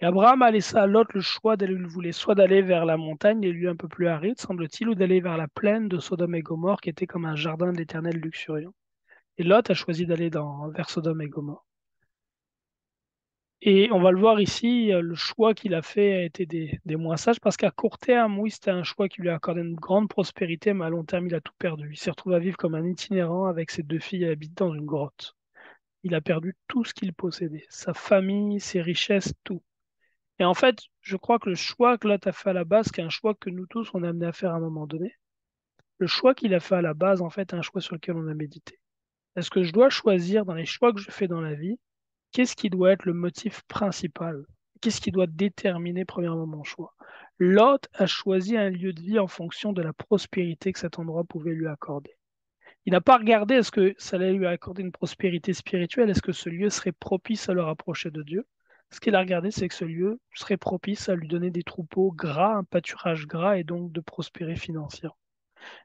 Et Abraham a laissé à Lot le choix d'aller, il voulait soit d'aller vers la montagne, les lieux un peu plus arides, semble-t-il, ou d'aller vers la plaine de Sodome et Gomorrhe, qui était comme un jardin de l'Éternel luxuriant. Et Lot a choisi d'aller vers Sodome et Gomorrhe. Et on va le voir ici, le choix qu'il a fait a été des moins sages, parce qu'à court terme, oui, c'était un choix qui lui a accordé une grande prospérité, mais à long terme, il a tout perdu. Il s'est retrouvé à vivre comme un itinérant avec ses deux filles et habite dans une grotte. Il a perdu tout ce qu'il possédait, sa famille, ses richesses, tout. Et en fait, je crois que le choix que Lot a fait à la base, qui est un choix que nous tous, on a amené à faire à un moment donné, le choix qu'il a fait à la base, en fait, est un choix sur lequel on a médité. Est-ce que je dois choisir dans les choix que je fais dans la vie, qu'est-ce qui doit être le motif principal? Qu'est-ce qui doit déterminer premièrement mon choix? Lot a choisi un lieu de vie en fonction de la prospérité que cet endroit pouvait lui accorder. Il n'a pas regardé est-ce que ça allait lui accorder une prospérité spirituelle, est-ce que ce lieu serait propice à le rapprocher de Dieu. Ce qu'il a regardé, c'est que ce lieu serait propice à lui donner des troupeaux gras, un pâturage gras et donc de prospérer financièrement.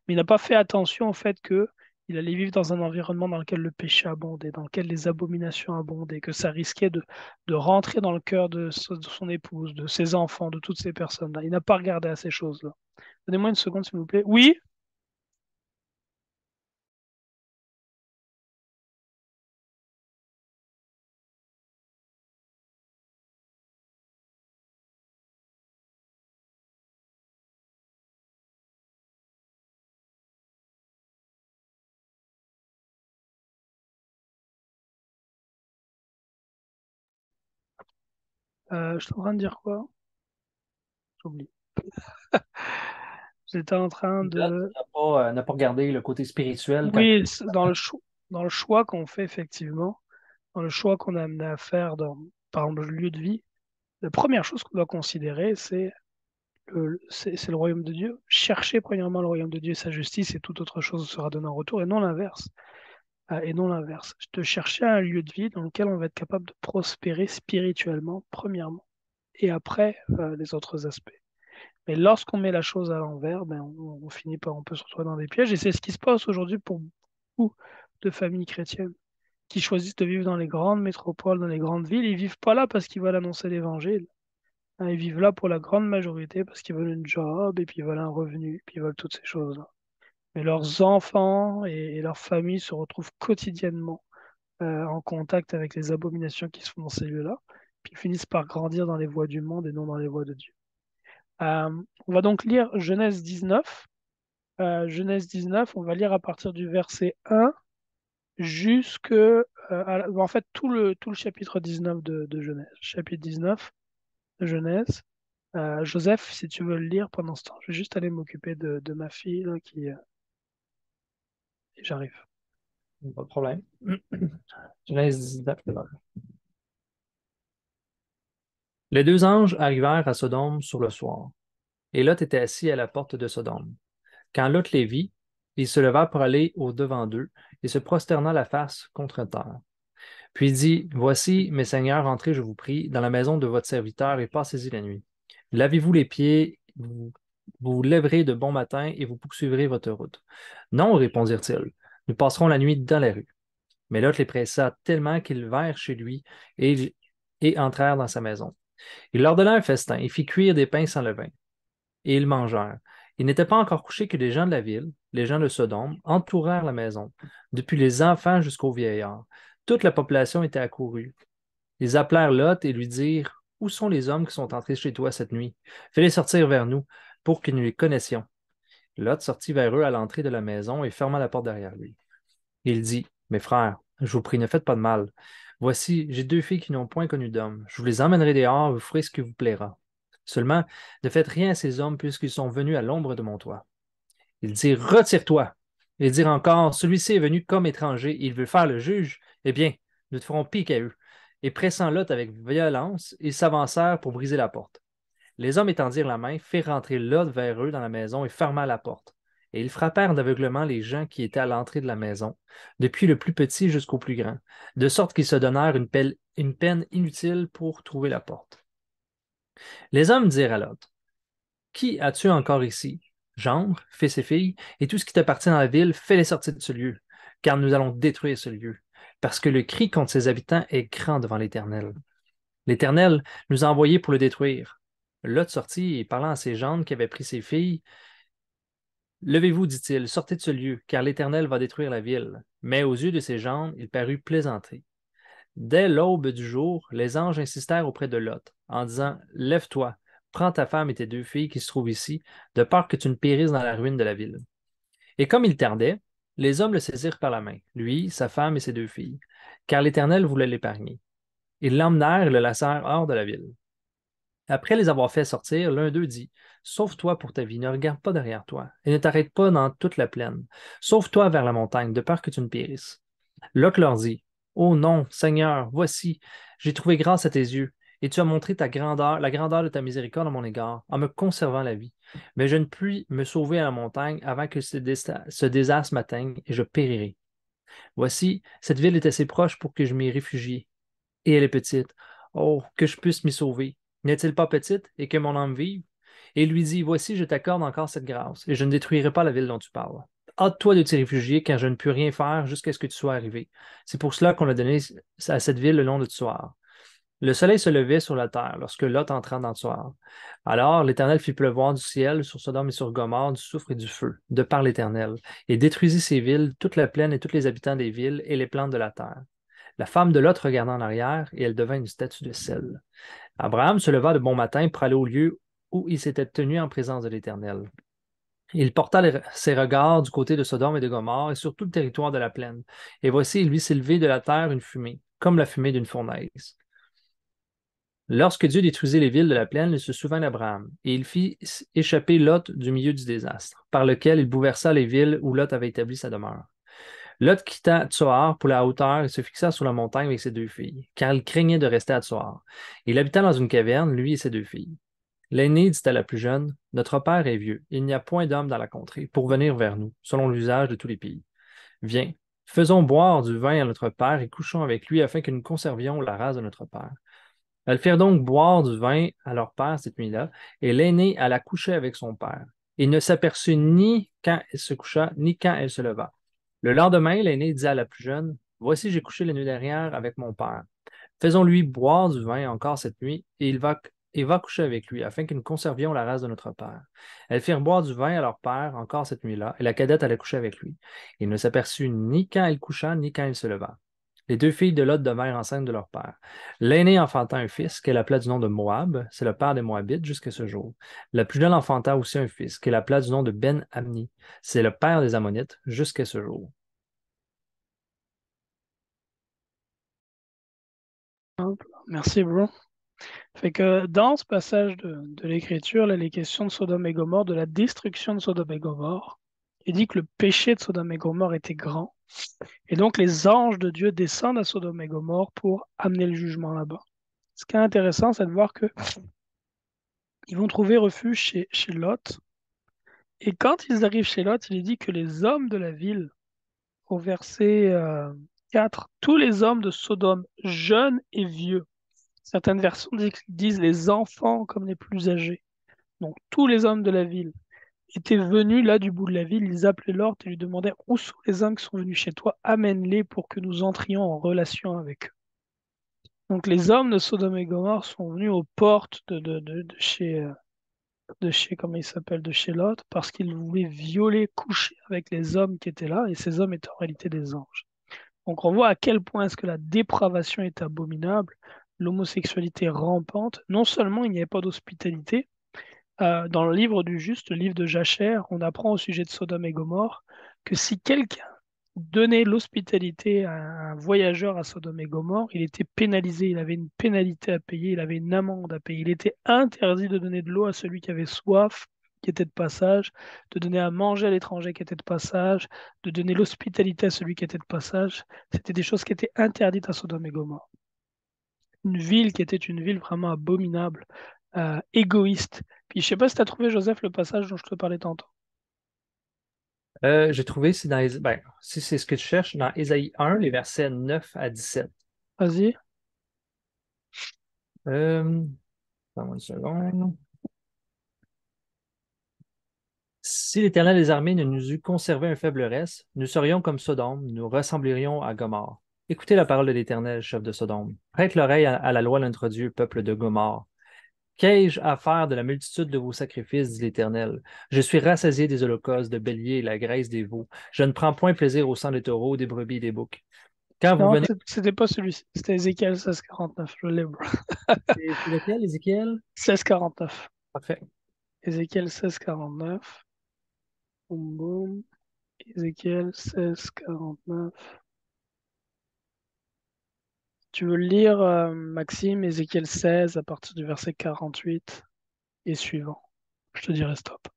Mais il n'a pas fait attention au fait qu'il allait vivre dans un environnement dans lequel le péché abondait, dans lequel les abominations abondaient, que ça risquait de rentrer dans le cœur de son épouse, de ses enfants, de toutes ces personnes-là. Il n'a pas regardé à ces choses-là. Donnez-moi une seconde, s'il vous plaît. Oui? Je suis en train de dire quoi? J'oublie. J'étais en train Lot de... n'a pas regardé le côté spirituel quand Oui, dans le choix qu'on fait effectivement, dans le choix qu'on a amené à faire par exemple, le lieu de vie, la première chose qu'on doit considérer, c'est le royaume de Dieu. Chercher premièrement le royaume de Dieu et sa justice et toute autre chose sera donnée en retour et non l'inverse. Et non l'inverse. De chercher un lieu de vie dans lequel on va être capable de prospérer spirituellement, premièrement, et après les autres aspects. Mais lorsqu'on met la chose à l'envers, ben, on finit par, on peut se retrouver dans des pièges. Et c'est ce qui se passe aujourd'hui pour beaucoup de familles chrétiennes qui choisissent de vivre dans les grandes métropoles, dans les grandes villes. Ils vivent pas là parce qu'ils veulent annoncer l'évangile. Hein, ils vivent là pour la grande majorité parce qu'ils veulent une job et puis ils veulent un revenu, puis ils veulent toutes ces choses-là. Mais leurs enfants et leurs familles se retrouvent quotidiennement en contact avec les abominations qui se font dans ces lieux-là. puis finissent par grandir dans les voies du monde et non dans les voies de Dieu. On va donc lire Genèse 19. Genèse 19, on va lire à partir du verset 1 jusque, en fait, tout le chapitre 19 de Genèse. Chapitre 19 de Genèse. Joseph, si tu veux le lire pendant ce temps, je vais juste aller m'occuper de ma fille là, et j'arrive. Pas de problème. Genèse 19. Les deux anges arrivèrent à Sodome sur le soir, et Lot était assis à la porte de Sodome. Quand Lot les vit, il se leva pour aller au-devant d'eux et se prosterna la face contre terre. Puis il dit, Voici, mes seigneurs, entrez, je vous prie, dans la maison de votre serviteur et passez-y la nuit. Lavez-vous les pieds, vous lèverez de bon matin et vous poursuivrez votre route. Non, répondirent-ils, nous passerons la nuit dans la rue. Mais Lot les pressa tellement qu'ils vinrent chez lui et entrèrent dans sa maison. Il leur donna un festin et fit cuire des pains sans levain. Et ils mangèrent. Il n'était pas encore couché que les gens de la ville, les gens de Sodome, entourèrent la maison, depuis les enfants jusqu'aux vieillards. Toute la population était accourue. Ils appelèrent Lot et lui dirent, Où sont les hommes qui sont entrés chez toi cette nuit? Fais-les sortir vers nous, pour que nous les connaissions. Lot sortit vers eux à l'entrée de la maison et ferma la porte derrière lui. Il dit, Mes frères, je vous prie, ne faites pas de mal. Voici, j'ai deux filles qui n'ont point connu d'homme. Je vous les emmènerai dehors, vous ferez ce qui vous plaira. Seulement, ne faites rien à ces hommes puisqu'ils sont venus à l'ombre de mon toit. Ils dirent, Retire-toi. Ils dirent encore, Celui-ci est venu comme étranger, il veut faire le juge. Eh bien, nous te ferons pire qu'à eux. Et pressant Lot avec violence, ils s'avancèrent pour briser la porte. Les hommes étendirent la main, firent rentrer Lot vers eux dans la maison et fermèrent la porte. Et ils frappèrent d'aveuglement les gens qui étaient à l'entrée de la maison, depuis le plus petit jusqu'au plus grand, de sorte qu'ils se donnèrent une peine inutile pour trouver la porte. Les hommes dirent à Lot, Qui as-tu encore ici? Gendre, fils et filles, et tout ce qui t'appartient dans la ville, fais-les sortir de ce lieu, car nous allons détruire ce lieu, parce que le cri contre ses habitants est grand devant l'Éternel. L'Éternel nous a envoyés pour le détruire. Lot sortit et parlant à ses gendres qui avaient pris ses filles, Levez-vous, dit-il, sortez de ce lieu, car l'Éternel va détruire la ville. Mais aux yeux de ses gendres, il parut plaisanter. Dès l'aube du jour, les anges insistèrent auprès de Lot, en disant, Lève-toi, prends ta femme et tes deux filles qui se trouvent ici, de peur que tu ne périsses dans la ruine de la ville. Et comme il tardait, les hommes le saisirent par la main, lui, sa femme et ses deux filles, car l'Éternel voulait l'épargner. Ils l'emmenèrent et le laissèrent hors de la ville. Après les avoir fait sortir, l'un d'eux dit, Sauve-toi pour ta vie, ne regarde pas derrière toi, et ne t'arrête pas dans toute la plaine. Sauve-toi vers la montagne, de peur que tu ne périsses. Lot leur dit, Oh non, Seigneur, voici, j'ai trouvé grâce à tes yeux, et tu as montré ta grandeur, la grandeur de ta miséricorde à mon égard, en me conservant la vie. Mais je ne puis me sauver à la montagne avant que ce désastre m'atteigne, et je périrai. Voici, cette ville est assez proche pour que je m'y réfugie, et elle est petite. Oh, que je puisse m'y sauver. N'est-elle pas petite, et que mon âme vive? Et il lui dit, Voici, je t'accorde encore cette grâce, et je ne détruirai pas la ville dont tu parles. Hâte-toi de t'y réfugier, car je ne peux rien faire jusqu'à ce que tu sois arrivé. C'est pour cela qu'on a donné à cette ville le nom de Tsoar. Le soleil se levait sur la terre lorsque Lot entra dans Tsoar. Alors l'Éternel fit pleuvoir du ciel sur Sodome et sur Gomorrhe du soufre et du feu, de par l'Éternel, et détruisit ces villes, toute la plaine et tous les habitants des villes et les plantes de la terre. La femme de Lot regarda en arrière, et elle devint une statue de sel. Abraham se leva de bon matin pour aller au lieu où il s'était tenu en présence de l'Éternel. Il porta ses regards du côté de Sodome et de Gomorrhe et sur tout le territoire de la plaine. Et voici, il vit s'élever de la terre une fumée, comme la fumée d'une fournaise. Lorsque Dieu détruisit les villes de la plaine, il se souvint d'Abraham, et il fit échapper Lot du milieu du désastre, par lequel il bouleversa les villes où Lot avait établi sa demeure. Lot quitta Tsoar pour la hauteur et se fixa sur la montagne avec ses deux filles, car il craignait de rester à Tsoar. Il habita dans une caverne, lui et ses deux filles. L'aîné dit à la plus jeune, Notre père est vieux, il n'y a point d'homme dans la contrée pour venir vers nous, selon l'usage de tous les pays. Viens, faisons boire du vin à notre père et couchons avec lui afin que nous conservions la race de notre père. Elles firent donc boire du vin à leur père cette nuit-là, et l'aînée alla coucher avec son père. Il ne s'aperçut ni quand elle se coucha, ni quand elle se leva. Le lendemain, l'aîné dit à la plus jeune, Voici, j'ai couché la nuit dernière avec mon père. Faisons-lui boire du vin encore cette nuit, et va coucher avec lui, afin que nous conservions la race de notre père. Elles firent boire du vin à leur père encore cette nuit-là, et la cadette alla coucher avec lui. Il ne s'aperçut ni quand elle coucha, ni quand elle se leva. Les deux filles de Lot devinrent enceintes de leur père. L'aînée enfanta un fils qu'elle appela du nom de Moab, c'est le père des Moabites jusqu'à ce jour. La plus jeune enfanta aussi un fils qu'elle appela du nom de Ben-Amni, c'est le père des Ammonites jusqu'à ce jour. Merci, bro. Fait que dans ce passage de l'Écriture, là, les questions de Sodome et Gomorre, de la destruction de Sodome et Gomorre, il dit que le péché de Sodome et Gomorre était grand. Et donc les anges de Dieu descendent à Sodome et Gomorre pour amener le jugement là-bas. Ce qui est intéressant, c'est de voir que ils vont trouver refuge chez Lot. Et quand ils arrivent chez Lot, il est dit que les hommes de la ville, au verset 4, tous les hommes de Sodome, jeunes et vieux, certaines versions disent les enfants comme les plus âgés. Donc tous les hommes de la ville étaient venus là du bout de la ville, ils appelaient Lot et lui demandaient où sont les hommes qui sont venus chez toi, amène-les pour que nous entrions en relation avec eux. Donc les hommes de Sodome et Gomorre sont venus aux portes de chez comment il s'appelle, de chez Lot, parce qu'ils voulaient violer, coucher avec les hommes qui étaient là, et ces hommes étaient en réalité des anges. Donc on voit à quel point est-ce que la dépravation est abominable, l'homosexualité rampante. Non seulement il n'y avait pas d'hospitalité, dans le livre du juste, le livre de Jachère, on apprend au sujet de Sodome et Gomorre que si quelqu'un donnait l'hospitalité à un voyageur à Sodome et Gomorre, il était pénalisé, il avait une pénalité à payer, il avait une amende à payer. Il était interdit de donner de l'eau à celui qui avait soif, qui était de passage, de donner à manger à l'étranger qui était de passage, de donner l'hospitalité à celui qui était de passage. C'était des choses qui étaient interdites à Sodome et Gomorre. Une ville qui était une ville vraiment abominable, égoïste. Puis je sais pas si tu as trouvé, Joseph, le passage dont je te parlais tantôt. J'ai trouvé, si c'est ce que tu cherches, dans Ésaïe 1, les versets 9 à 17. Vas-y. Euh, Attends une seconde. Si l'Éternel des armées ne nous eût conservé un faible reste, nous serions comme Sodome, nous ressemblerions à Gomorrhe. Écoutez la parole de l'Éternel, chef de Sodome. Prête l'oreille à la loi de notre Dieu, peuple de Gomorrhe. Qu'ai-je à faire de la multitude de vos sacrifices, dit l'Éternel? Je suis rassasié des holocaustes, de béliers et la graisse des veaux. Je ne prends point plaisir au sang des taureaux, des brebis et des boucs. Quand vous Non, venez... c'était pas celui-ci. C'était Ézéchiel 16,49. Je l'ai, bro. C'est lequel, Ézéchiel? 16,49. Parfait. Ézéchiel 16,49. Boum, boum. Ézéchiel 16,49. Tu veux le lire, Maxime, Ézéchiel 16 à partir du verset 48 et suivant. Je te dirai stop.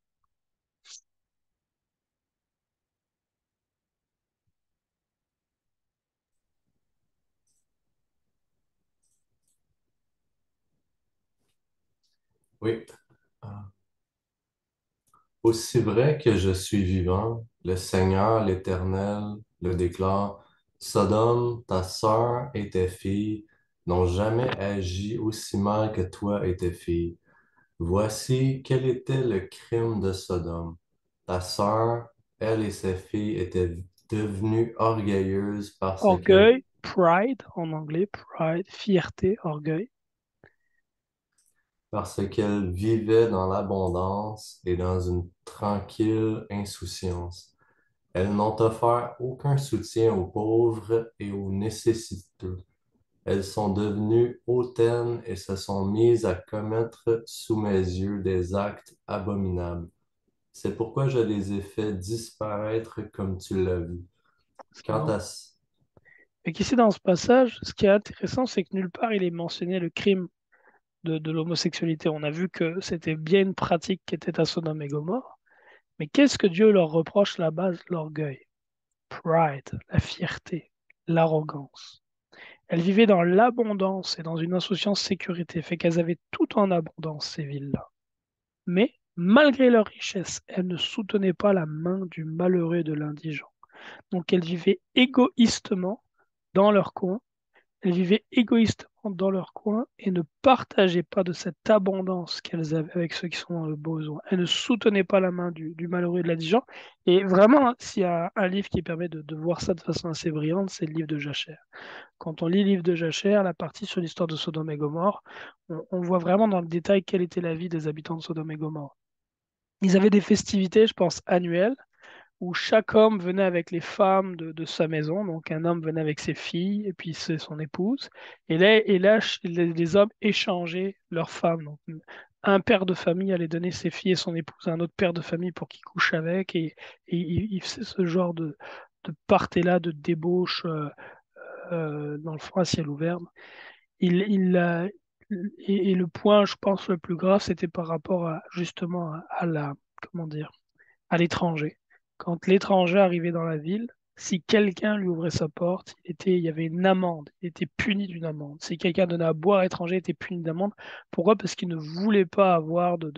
Oui. Ah. Aussi vrai que je suis vivant, le Seigneur, l'Éternel, le déclare, Sodome, ta sœur et tes filles n'ont jamais agi aussi mal que toi et tes filles. Voici quel était le crime de Sodome. Ta sœur, elle et ses filles étaient devenues orgueilleuses Orgueil, pride en anglais, pride, fierté, orgueil. parce qu'elles vivaient dans l'abondance et dans une tranquille insouciance. Elles n'ont offert aucun soutien aux pauvres et aux nécessiteux. Elles sont devenues hautaines et se sont mises à commettre sous mes yeux des actes abominables. C'est pourquoi je les ai fait disparaître comme tu l'as vu. C'est Quant bon. à... Et qu'ici, dans ce passage, ce qui est intéressant, c'est que nulle part il est mentionné le crime de l'homosexualité. On a vu que c'était bien une pratique qui était à Sodome et Gomorre. Mais qu'est-ce que Dieu leur reproche là-bas? L'orgueil, pride, la fierté, l'arrogance. Elles vivaient dans l'abondance et dans une insouciance sécurité, fait qu'elles avaient tout en abondance, ces villes-là. Mais, malgré leur richesse, elles ne soutenaient pas la main du malheureux et de l'indigent. Donc elles vivaient égoïstement dans leur coin. Elles vivaient égoïstement dans leur coin et ne partageaient pas de cette abondance qu'elles avaient avec ceux qui sont dans le besoin. Elles ne soutenaient pas la main du malheureux et de l'indigent. Et vraiment, hein, s'il y a un livre qui permet de voir ça de façon assez brillante, c'est le livre de Jachère. Quand on lit le livre de Jachère, la partie sur l'histoire de Sodome et Gomorre, on voit vraiment dans le détail quelle était la vie des habitants de Sodome et Gomorre. Ils avaient des festivités, je pense, annuelles, où chaque homme venait avec les femmes de sa maison. Donc un homme venait avec ses filles et puis c'est son épouse. Les hommes échangeaient leurs femmes. Donc, un père de famille allait donner ses filles et son épouse à un autre père de famille pour qu'il couche avec. Et il faisait ce genre de part et là, de débauche dans le fond à ciel ouvert. Il, il, euh, et le point, je pense, le plus grave, c'était par rapport justement à la, comment dire, à l'étranger. Quand l'étranger arrivait dans la ville, si quelqu'un lui ouvrait sa porte, il y avait une amende, il était puni d'une amende. Si quelqu'un donnait à boire à l'étranger, il était puni d'amende. Pourquoi? Parce qu'il ne voulait pas avoir de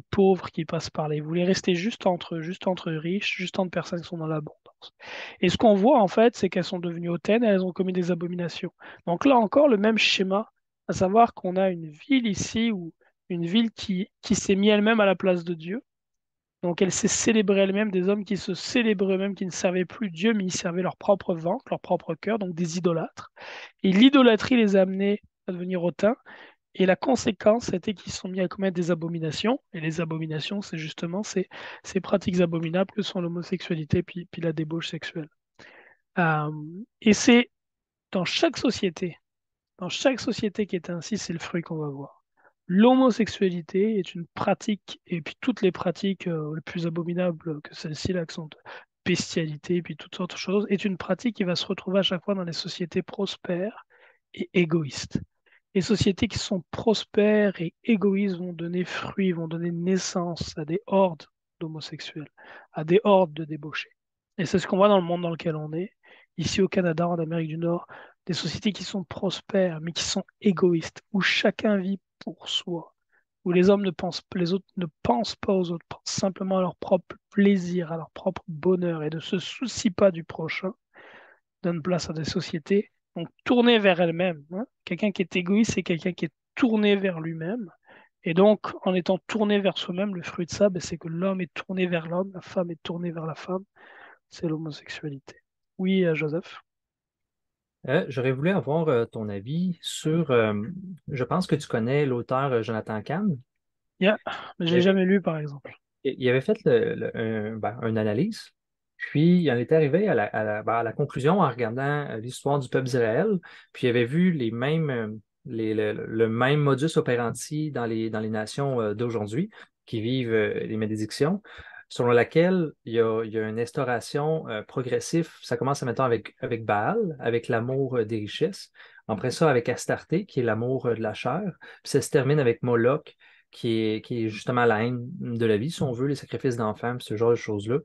pauvres qui passent par là. Il voulait rester juste entre riches, juste entre personnes qui sont dans l'abondance. Et ce qu'on voit en fait, c'est qu'elles sont devenues hautaines et elles ont commis des abominations. Donc là encore, le même schéma, à savoir qu'on a une ville ici, ou une ville qui s'est mise elle-même à la place de Dieu. Donc elle s'est célébrée elle-même, des hommes qui se célébraient eux-mêmes, qui ne servaient plus Dieu, mais ils servaient leur propre ventre, leur propre cœur, donc des idolâtres. Et l'idolâtrie les a amenés à devenir hautains. Et la conséquence, c'était qu'ils se sont mis à commettre des abominations. Et les abominations, c'est justement ces pratiques abominables que sont l'homosexualité puis la débauche sexuelle. Euh, et c'est dans chaque société, qui est ainsi, c'est le fruit qu'on va voir. L'homosexualité est une pratique, et puis toutes les pratiques les plus abominables que celle-ci, là, qui sont bestialité, et puis toutes sortes de choses, est une pratique qui va se retrouver à chaque fois dans les sociétés prospères et égoïstes. Les sociétés qui sont prospères et égoïstes vont donner fruit, vont donner naissance à des hordes d'homosexuels, à des hordes de débauchés. Et c'est ce qu'on voit dans le monde dans lequel on est, ici au Canada, en Amérique du Nord, des sociétés qui sont prospères, mais qui sont égoïstes, où chacun vit pour soi, où les autres ne pensent pas aux autres, pensent simplement à leur propre plaisir, à leur propre bonheur, et ne se soucient pas du prochain, donne place à des sociétés donc tournées vers elles-mêmes. Hein. Quelqu'un qui est égoïste, c'est quelqu'un qui est tourné vers lui-même. Et donc, en étant tourné vers soi-même, le fruit de ça, ben, c'est que l'homme est tourné vers l'homme, la femme est tournée vers la femme. C'est l'homosexualité. Oui, Joseph. J'aurais voulu avoir ton avis sur, je pense que tu connais l'auteur Jonathan Cahn. Yeah. Mais je Il l'ai avait, jamais lu, par exemple. il avait fait une analyse, puis il en était arrivé à la conclusion en regardant l'histoire du peuple d'Israël, puis il avait vu les mêmes, le même modus operandi dans les nations d'aujourd'hui qui vivent les malédictions, selon laquelle il y a une instauration progressive. Ça commence maintenant avec Baal, avec l'amour des richesses. Après ça, avec Astarté, qui est l'amour de la chair. Puis ça se termine avec Moloch, qui est justement la haine de la vie, si on veut, les sacrifices d'enfants, puis ce genre de choses-là.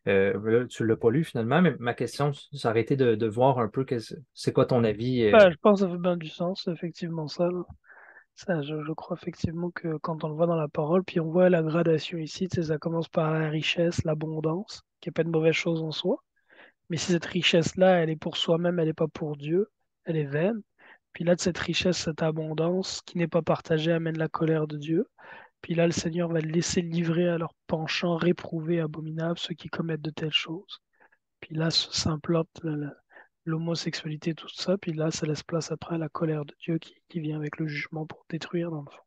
Là, tu ne l'as pas lu finalement, mais ma question, ça aurait été de voir un peu c'est quoi ton avis. Ouais, je pense que ça fait bien du sens, effectivement, ça. Là. Ça, je crois effectivement que quand on le voit dans la parole, puis on voit la gradation ici, tu sais, ça commence par la richesse, l'abondance, qui n'est pas une mauvaise chose en soi. Mais si cette richesse-là, elle est pour soi-même, elle n'est pas pour Dieu, elle est vaine. Puis là, de cette richesse, cette abondance qui n'est pas partagée amène la colère de Dieu. Puis là, le Seigneur va le laisser livrer à leur penchant réprouvé, abominable, ceux qui commettent de telles choses. Puis là, s'implante l'homosexualité, tout ça. Puis là, ça laisse place après à la colère de Dieu qui vient avec le jugement pour détruire, dans le fond.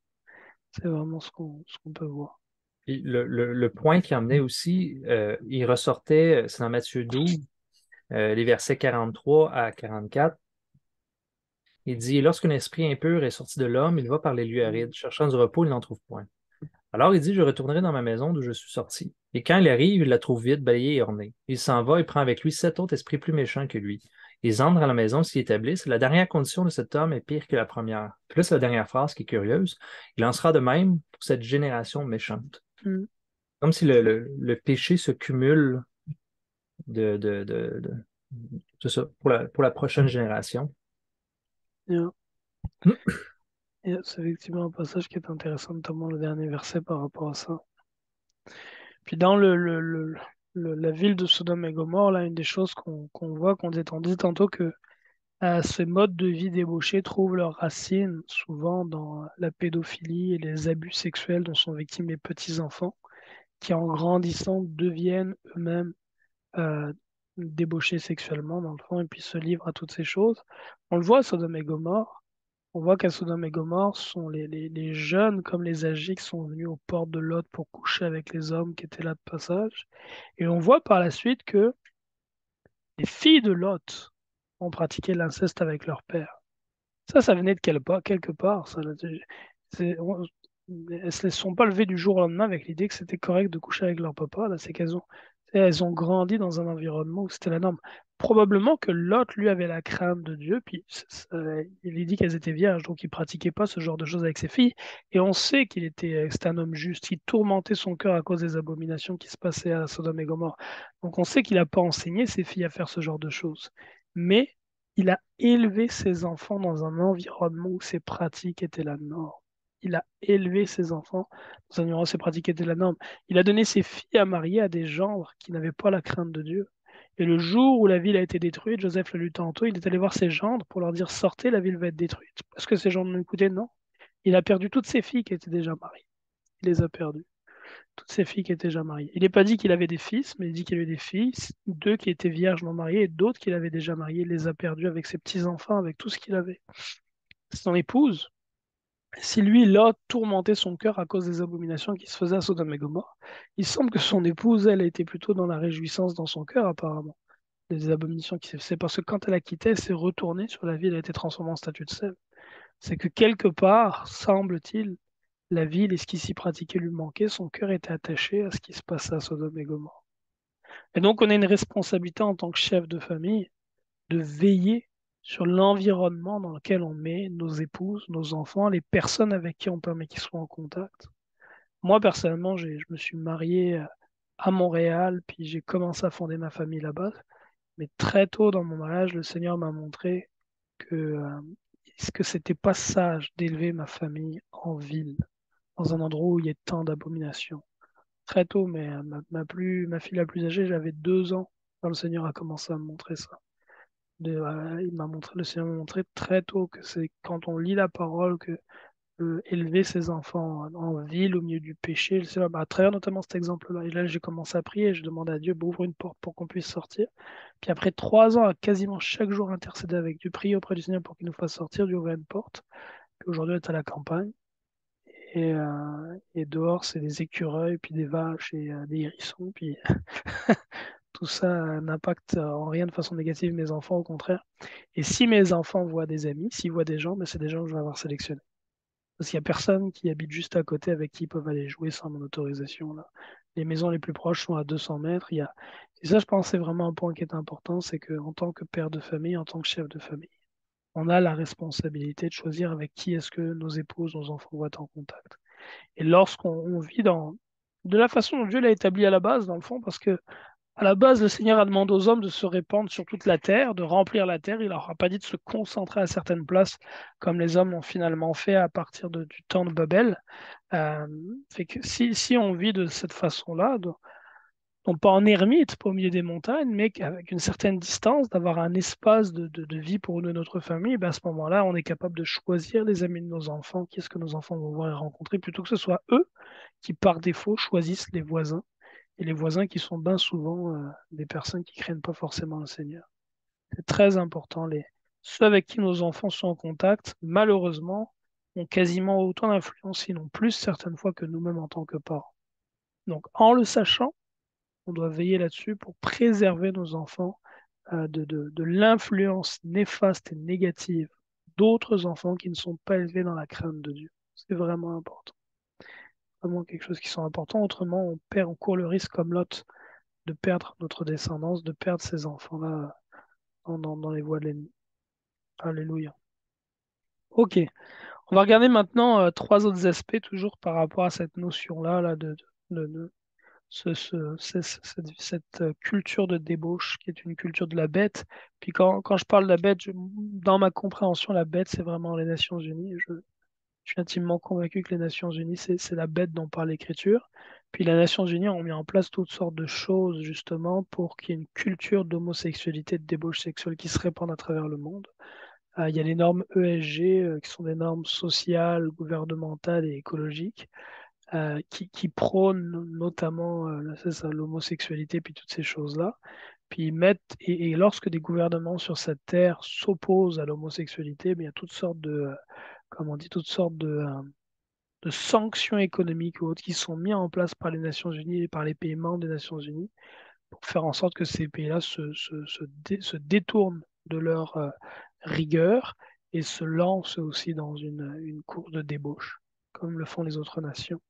C'est vraiment ce qu'on peut voir. Puis le point qui emmenait aussi, il ressortait, c'est dans Matthieu 12, les versets 43 à 44. Il dit, lorsqu'un esprit impur est sorti de l'homme, il va par les lieux arides, cherchant du repos, il n'en trouve point. Alors il dit, je retournerai dans ma maison d'où je suis sorti. Et quand il arrive, il la trouve vide, balayée et ornée. Il s'en va et prend avec lui 7 autres esprits plus méchants que lui. Ils entrent à la maison, s'y établissent. La dernière condition de cet homme est pire que la première. Puis là, c'est la dernière phrase qui est curieuse. Il en sera de même pour cette génération méchante. Mm. Comme si le péché se cumule de, de, de, de- c'est ça, pour la prochaine génération. Yeah. Yeah, c'est effectivement un passage qui est intéressant, notamment le dernier verset par rapport à ça. Puis dans la ville de Sodome et Gomorre, là, une des choses qu'on voit, on dit tantôt que ces modes de vie débauchés trouvent leurs racines souvent dans la pédophilie et les abus sexuels dont sont victimes les petits-enfants, qui en grandissant deviennent eux-mêmes euh, débauchés sexuellement, dans le fond, et puis se livrent à toutes ces choses. On le voit à Sodome et Gomorre. On voit qu'à Sodome et Gomorrhe, ce sont les jeunes comme les âgés qui sont venus aux portes de Lot pour coucher avec les hommes qui étaient là de passage. Et on voit par la suite que les filles de Lot ont pratiqué l'inceste avec leur père. Ça venait de quelque part. Ça, elles ne se sont pas levées du jour au lendemain avec l'idée que c'était correct de coucher avec leur papa. Là, c'est elles ont grandi dans un environnement où c'était la norme. Probablement que Lot, lui, avait la crainte de Dieu, puis il lui dit qu'elles étaient vierges, donc il pratiquait pas ce genre de choses avec ses filles. Et on sait c'était un homme juste. Il tourmentait son cœur à cause des abominations qui se passaient à Sodome et Gomorrhe. Donc on sait qu'il n'a pas enseigné ses filles à faire ce genre de choses. Mais il a élevé ses enfants dans un environnement où ces pratiques étaient la norme. Il a élevé ses enfants dans un environnement où ces pratiques étaient la norme. Il a donné ses filles à marier à des gendres qui n'avaient pas la crainte de Dieu. Et le jour où la ville a été détruite, Joseph l'a lu tantôt, il est allé voir ses gendres pour leur dire sortez, la ville va être détruite. Est-ce que ces gendres nous écoutaient? Non. Il a perdu toutes ses filles qui étaient déjà mariées. Il les a perdues. Toutes ses filles qui étaient déjà mariées. Il n'est pas dit qu'il avait des fils, mais il dit qu'il avait des filles, deux qui étaient vierges non mariées et d'autres qu'il avait déjà mariées. Il les a perdues avec ses petits-enfants, avec tout ce qu'il avait. Son épouse, si lui, Lot, tourmentait son cœur à cause des abominations qui se faisaient à Sodome et Gomorrhe, il semble que son épouse, elle, était plutôt dans la réjouissance dans son cœur, apparemment, des abominations qui s'est fait. Parce que quand elle a quitté, elle s'est retournée sur la ville, elle a été transformée en statue de sel. C'est que quelque part, semble-t-il, la ville et ce qui s'y pratiquait lui manquait, son cœur était attaché à ce qui se passait à Sodome et Gomorrhe. Et donc, on a une responsabilité en tant que chef de famille de veiller sur l'environnement dans lequel on met nos épouses, nos enfants, les personnes avec qui on permet qu'ils soient en contact. Moi, personnellement, je me suis marié à Montréal, puis j'ai commencé à fonder ma famille là-bas. Mais très tôt dans mon mariage, le Seigneur m'a montré que c'était pas sage d'élever ma famille en ville, dans un endroit où il y a tant d'abominations. Très tôt, mais ma fille la plus âgée, j'avais 2 ans quand le Seigneur a commencé à me montrer ça. Le Seigneur m'a montré très tôt que c'est quand on lit la parole que élever ses enfants en ville au milieu du péché, le Seigneur, à travers notamment cet exemple-là. Et là, j'ai commencé à prier, je demandais à Dieu, ouvre une porte pour qu'on puisse sortir. Puis après 3 ans, à quasiment chaque jour intercéder avec Dieu, prier auprès du Seigneur pour qu'il nous fasse sortir, Dieu ouvre une porte. Puis aujourd'hui, on est à la campagne. Et dehors, c'est des écureuils, puis des vaches et des hérissons. Puis tout ça n'impacte en rien de façon négative mes enfants, au contraire. Et si mes enfants voient des amis, s'ils voient des gens, ben c'est des gens que je vais avoir sélectionnés. Parce qu'il n'y a personne qui habite juste à côté avec qui ils peuvent aller jouer sans mon autorisation. Là. Les maisons les plus proches sont à 200 mètres. Et ça, je pense, c'est vraiment un point qui est important, c'est qu'en tant que père de famille, en tant que chef de famille, on a la responsabilité de choisir avec qui est-ce que nos épouses, nos enfants vont être en contact. Et lorsqu'on vit de la façon dont Dieu l'a établi à la base, dans le fond, parce que à la base, le Seigneur a demandé aux hommes de se répandre sur toute la terre, de remplir la terre. Il leur a pas dit de se concentrer à certaines places, comme les hommes l'ont finalement fait à partir du temps de Babel. Fait que si on vit de cette façon-là, non pas en ermite, pas au milieu des montagnes, mais avec une certaine distance, d'avoir un espace de vie pour nous et notre famille, ben à ce moment-là, on est capable de choisir les amis de nos enfants, qui est-ce que nos enfants vont voir et rencontrer, plutôt que ce soit eux qui, par défaut, choisissent les voisins. Et les voisins qui sont bien souvent des personnes qui ne craignent pas forcément le Seigneur. C'est très important. Ceux avec qui nos enfants sont en contact, malheureusement, ont quasiment autant d'influence, sinon plus certaines fois que nous-mêmes en tant que parents. Donc, en le sachant, on doit veiller là-dessus pour préserver nos enfants de l'influence néfaste et négative d'autres enfants qui ne sont pas élevés dans la crainte de Dieu. C'est vraiment important. Vraiment quelque chose qui est important. Autrement, on court le risque, comme Lot, de perdre notre descendance, de perdre ces enfants-là dans les voies de l'ennemi. Alléluia. Ok, on va regarder maintenant 3 autres aspects, toujours par rapport à cette notion-là de cette culture de débauche qui est une culture de la bête. Puis quand je parle de la bête, dans ma compréhension, la bête, c'est vraiment les Nations Unies. Je suis intimement convaincu que les Nations Unies, c'est la bête dont parle l'Écriture. Puis les Nations Unies ont mis en place toutes sortes de choses justement pour qu'il y ait une culture d'homosexualité, de débauche sexuelle qui se répande à travers le monde. Il y a les normes ESG, qui sont des normes sociales, gouvernementales et écologiques, qui prônent notamment c'est ça, l'homosexualité puis toutes ces choses-là. Puis ils mettent, et lorsque des gouvernements sur cette terre s'opposent à l'homosexualité, il y a toutes sortes de, comme on dit, toutes sortes de sanctions économiques ou autres qui sont mises en place par les Nations Unies et par les pays membres des Nations Unies pour faire en sorte que ces pays-là se détournent de leur rigueur et se lancent aussi dans une course de débauche, comme le font les autres nations.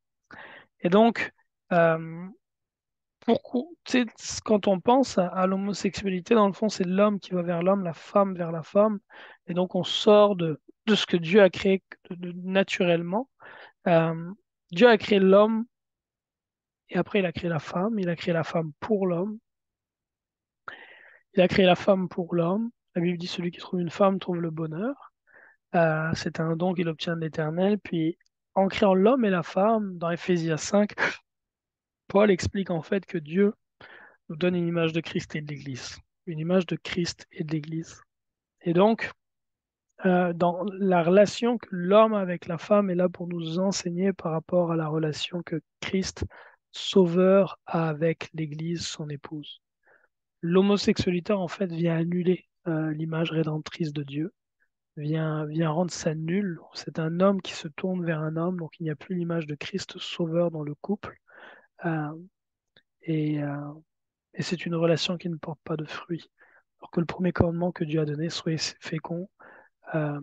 Et donc, euh, quand on pense à l'homosexualité, dans le fond, c'est l'homme qui va vers l'homme, la femme vers la femme. Et donc, on sort de ce que Dieu a créé naturellement. Euh, Dieu a créé l'homme et après, il a créé la femme. Il a créé la femme pour l'homme. Il a créé la femme pour l'homme. La Bible dit celui qui trouve une femme trouve le bonheur. C'est un don qu'il obtient de l'Éternel. Puis, en créant l'homme et la femme, dans Éphésiens 5, Paul explique en fait que Dieu nous donne une image de Christ et de l'Église. Une image de Christ et de l'Église. Et donc, dans la relation que l'homme a avec la femme est là pour nous enseigner par rapport à la relation que Christ, Sauveur, a avec l'Église, son épouse. L'homosexualité, en fait, vient annuler l'image rédemptrice de Dieu, vient rendre ça nul. C'est un homme qui se tourne vers un homme, donc il n'y a plus l'image de Christ Sauveur dans le couple. Euh, et, euh, et c'est une relation qui ne porte pas de fruits. Alors que le premier commandement que Dieu a donné, soyez féconds, euh,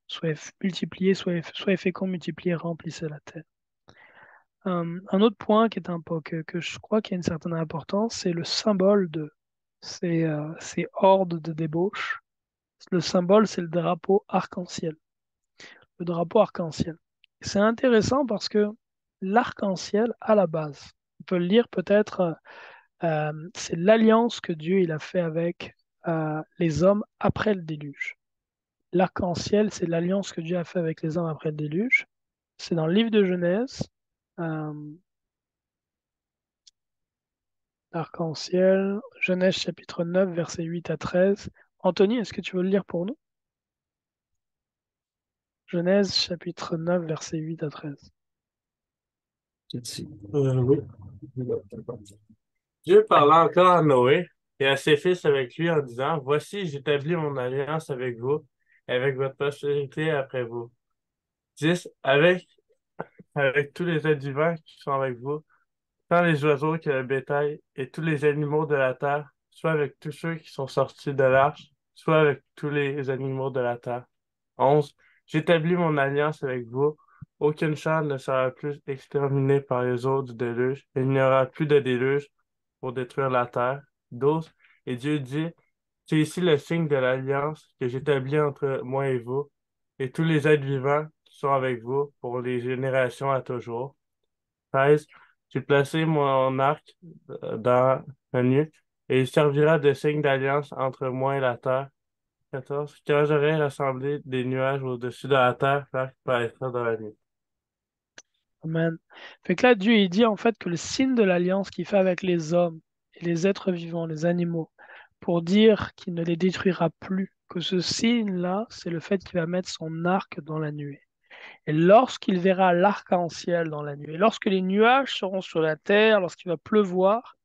soyez multipliés, soyez féconds, multipliés, remplissez la terre. Un autre point qui est que je crois qui a une certaine importance, c'est le symbole de ces hordes de débauche. Le symbole, c'est le drapeau arc-en-ciel. Le drapeau arc-en-ciel. C'est intéressant parce que l'arc-en-ciel, à la base, on peut le lire peut-être, c'est l'alliance que Dieu il a fait avec les hommes après le déluge. L'arc-en-ciel, c'est l'alliance que Dieu a fait avec les hommes après le déluge. C'est dans le livre de Genèse. Euh, L'arc-en-ciel, Genèse chapitre 9, versets 8 à 13. Anthony, est-ce que tu veux le lire pour nous? Genèse chapitre 9, versets 8 à 13. Oui. Dieu parla encore à Noé et à ses fils avec lui en disant, voici, j'établis mon alliance avec vous, et avec votre postérité après vous. 10. Avec tous les êtres vivants qui sont avec vous, tant les oiseaux que le bétail et tous les animaux de la terre, soit avec tous ceux qui sont sortis de l'arche, soit avec tous les animaux de la terre. 11. J'établis mon alliance avec vous. Aucune chair ne sera plus exterminée par les eaux du déluge. Il n'y aura plus de déluge pour détruire la terre. 12. Et Dieu dit, c'est ici le signe de l'alliance que j'établis entre moi et vous, et tous les êtres vivants qui sont avec vous pour les générations à toujours. 13. J'ai placé mon arc dans la nuque, et il servira de signe d'alliance entre moi et la terre. 14. Quand j'aurai rassemblé des nuages au-dessus de la terre, l'arc paraîtra dans la nuit. Amen. Fait que là, Dieu, il dit en fait que le signe de l'alliance qu'il fait avec les hommes et les êtres vivants, les animaux, pour dire qu'il ne les détruira plus, que ce signe-là, c'est le fait qu'il va mettre son arc dans la nuée. Et lorsqu'il verra l'arc-en-ciel dans la nuée, lorsque les nuages seront sur la terre, lorsqu'il va pleuvoir,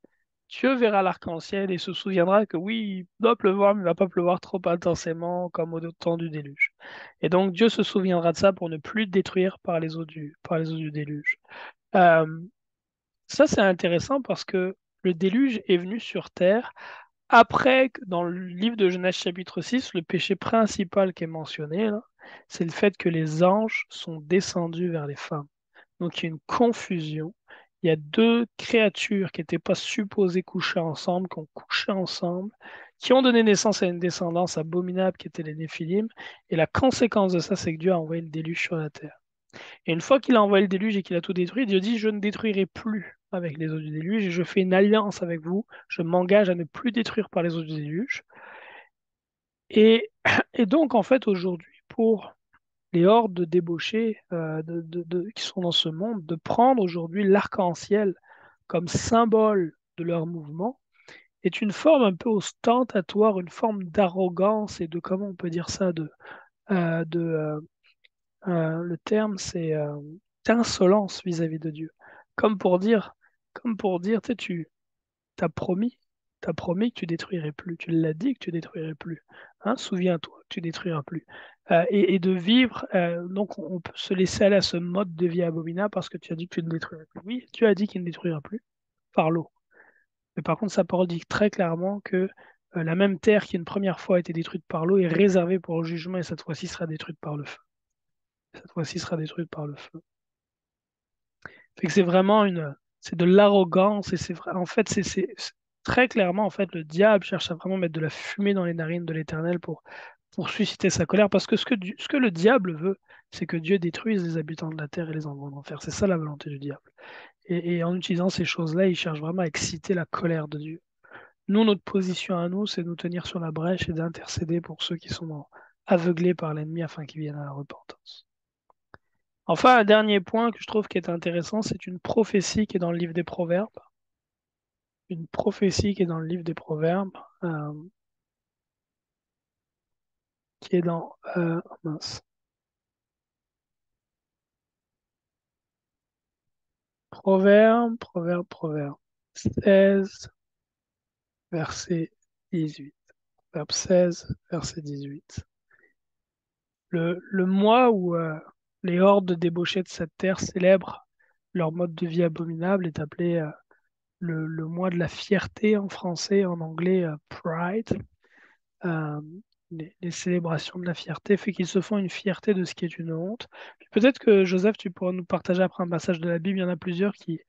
Dieu verra l'arc-en-ciel et se souviendra que oui, il doit pleuvoir, mais il ne va pas pleuvoir trop intensément comme au temps du déluge. Et donc Dieu se souviendra de ça pour ne plus détruire par les eaux du déluge. Euh, Ça, c'est intéressant parce que le déluge est venu sur terre après, dans le livre de Genèse chapitre 6, le péché principal qui est mentionné, là, c'est le fait que les anges sont descendus vers les femmes. Donc il y a une confusion. Il y a deux créatures qui n'étaient pas supposées coucher ensemble, qui ont couché ensemble, qui ont donné naissance à une descendance abominable qui était les Néphilim. Et la conséquence de ça, c'est que Dieu a envoyé le déluge sur la terre. Et une fois qu'il a envoyé le déluge et qu'il a tout détruit, Dieu dit, je ne détruirai plus avec les eaux du déluge, et je fais une alliance avec vous, je m'engage à ne plus détruire par les eaux du déluge. Et, et donc, en fait, aujourd'hui, pour les hordes de débauchés qui sont dans ce monde, de prendre aujourd'hui l'arc-en-ciel comme symbole de leur mouvement, est une forme un peu ostentatoire, une forme d'arrogance et de, comment on peut dire ça, euh, de, euh, le terme, c'est d'insolence vis-à-vis de Dieu. Comme pour dire, tu sais, tu t'as promis, t'as promis que tu détruirais plus. Tu l'as dit que tu détruirais plus. Hein, souviens-toi que tu détruiras plus. Et de vivre, donc on peut se laisser aller à ce mode de vie abominable parce que tu as dit que tu ne détruirais plus. Oui, tu as dit qu'il ne détruira plus par l'eau. Mais par contre, sa parole dit très clairement que la même terre qui une première fois a été détruite par l'eau est réservée pour le jugement et cette fois-ci sera détruite par le feu. Cette fois-ci sera détruite par le feu. Fait que c'est vraiment c'est de l'arrogance et c'est vrai, en fait, c'est très clairement, en fait, le diable cherche à vraiment mettre de la fumée dans les narines de l'Éternel pour susciter sa colère parce que ce que le diable veut, c'est que Dieu détruise les habitants de la terre et les envoie en enfer. C'est ça la volonté du diable. Et en utilisant ces choses-là, il cherche vraiment à exciter la colère de Dieu. Nous, notre position à nous, c'est de nous tenir sur la brèche et d'intercéder pour ceux qui sont aveuglés par l'ennemi afin qu'ils viennent à la repentance. Enfin, un dernier point que je trouve qui est intéressant, c'est une prophétie qui est dans le livre des Proverbes. Une prophétie qui est dans le livre des Proverbes, qui est dans mince. Proverbe 16, verset 18. Proverbe 16, verset 18. Le mois où les hordes débauchées de cette terre célèbrent leur mode de vie abominable est appelé le mois de la fierté en français, en anglais Pride. Euh, les célébrations de la fierté fait qu'ils se font une fierté de ce qui est une honte. Puis peut-être que Joseph, tu pourras nous partager après un passage de la Bible. Il y en a plusieurs qui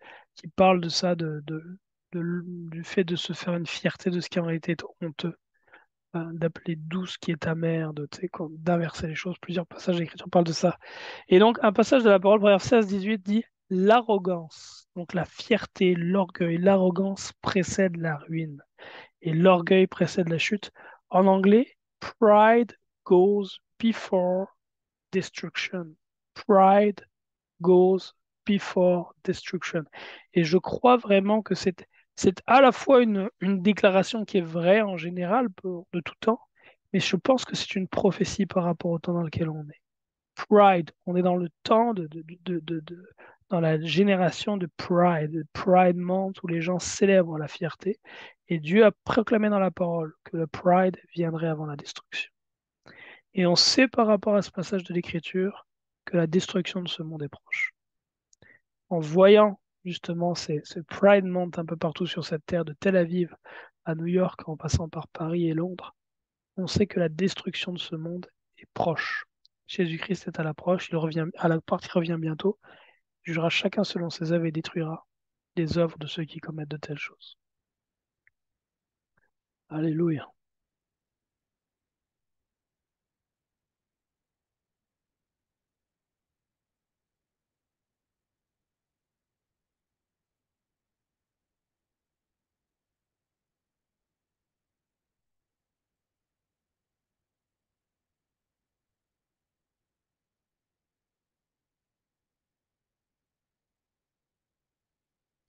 parlent de ça, du fait de se faire une fierté de ce qui en réalité est honteux, d'appeler doux ce qui est amer, d'inverser les choses. Plusieurs passages d'écriture parlent de ça. Et donc, un passage de la parole, Proverbe 16-18 dit l'arrogance, donc la fierté, l'orgueil, l'arrogance précède la ruine et l'orgueil précède la chute. En anglais, pride goes before destruction. Pride goes before destruction. Et je crois vraiment que c'est à la fois une déclaration qui est vraie en général de tout temps, mais je pense que c'est une prophétie par rapport au temps dans lequel on est. Pride, on est dans le temps dans la génération de Pride Month où les gens célèbrent la fierté. Et Dieu a proclamé dans la parole que le Pride viendrait avant la destruction. Et on sait par rapport à ce passage de l'Écriture que la destruction de ce monde est proche. En voyant justement ce Pride Month un peu partout sur cette terre, de Tel Aviv à New York, en passant par Paris et Londres, on sait que la destruction de ce monde est proche. Jésus-Christ est à l'approche, il revient à la porte, il revient bientôt, il jugera chacun selon ses œuvres et détruira les œuvres de ceux qui commettent de telles choses. Alléluia.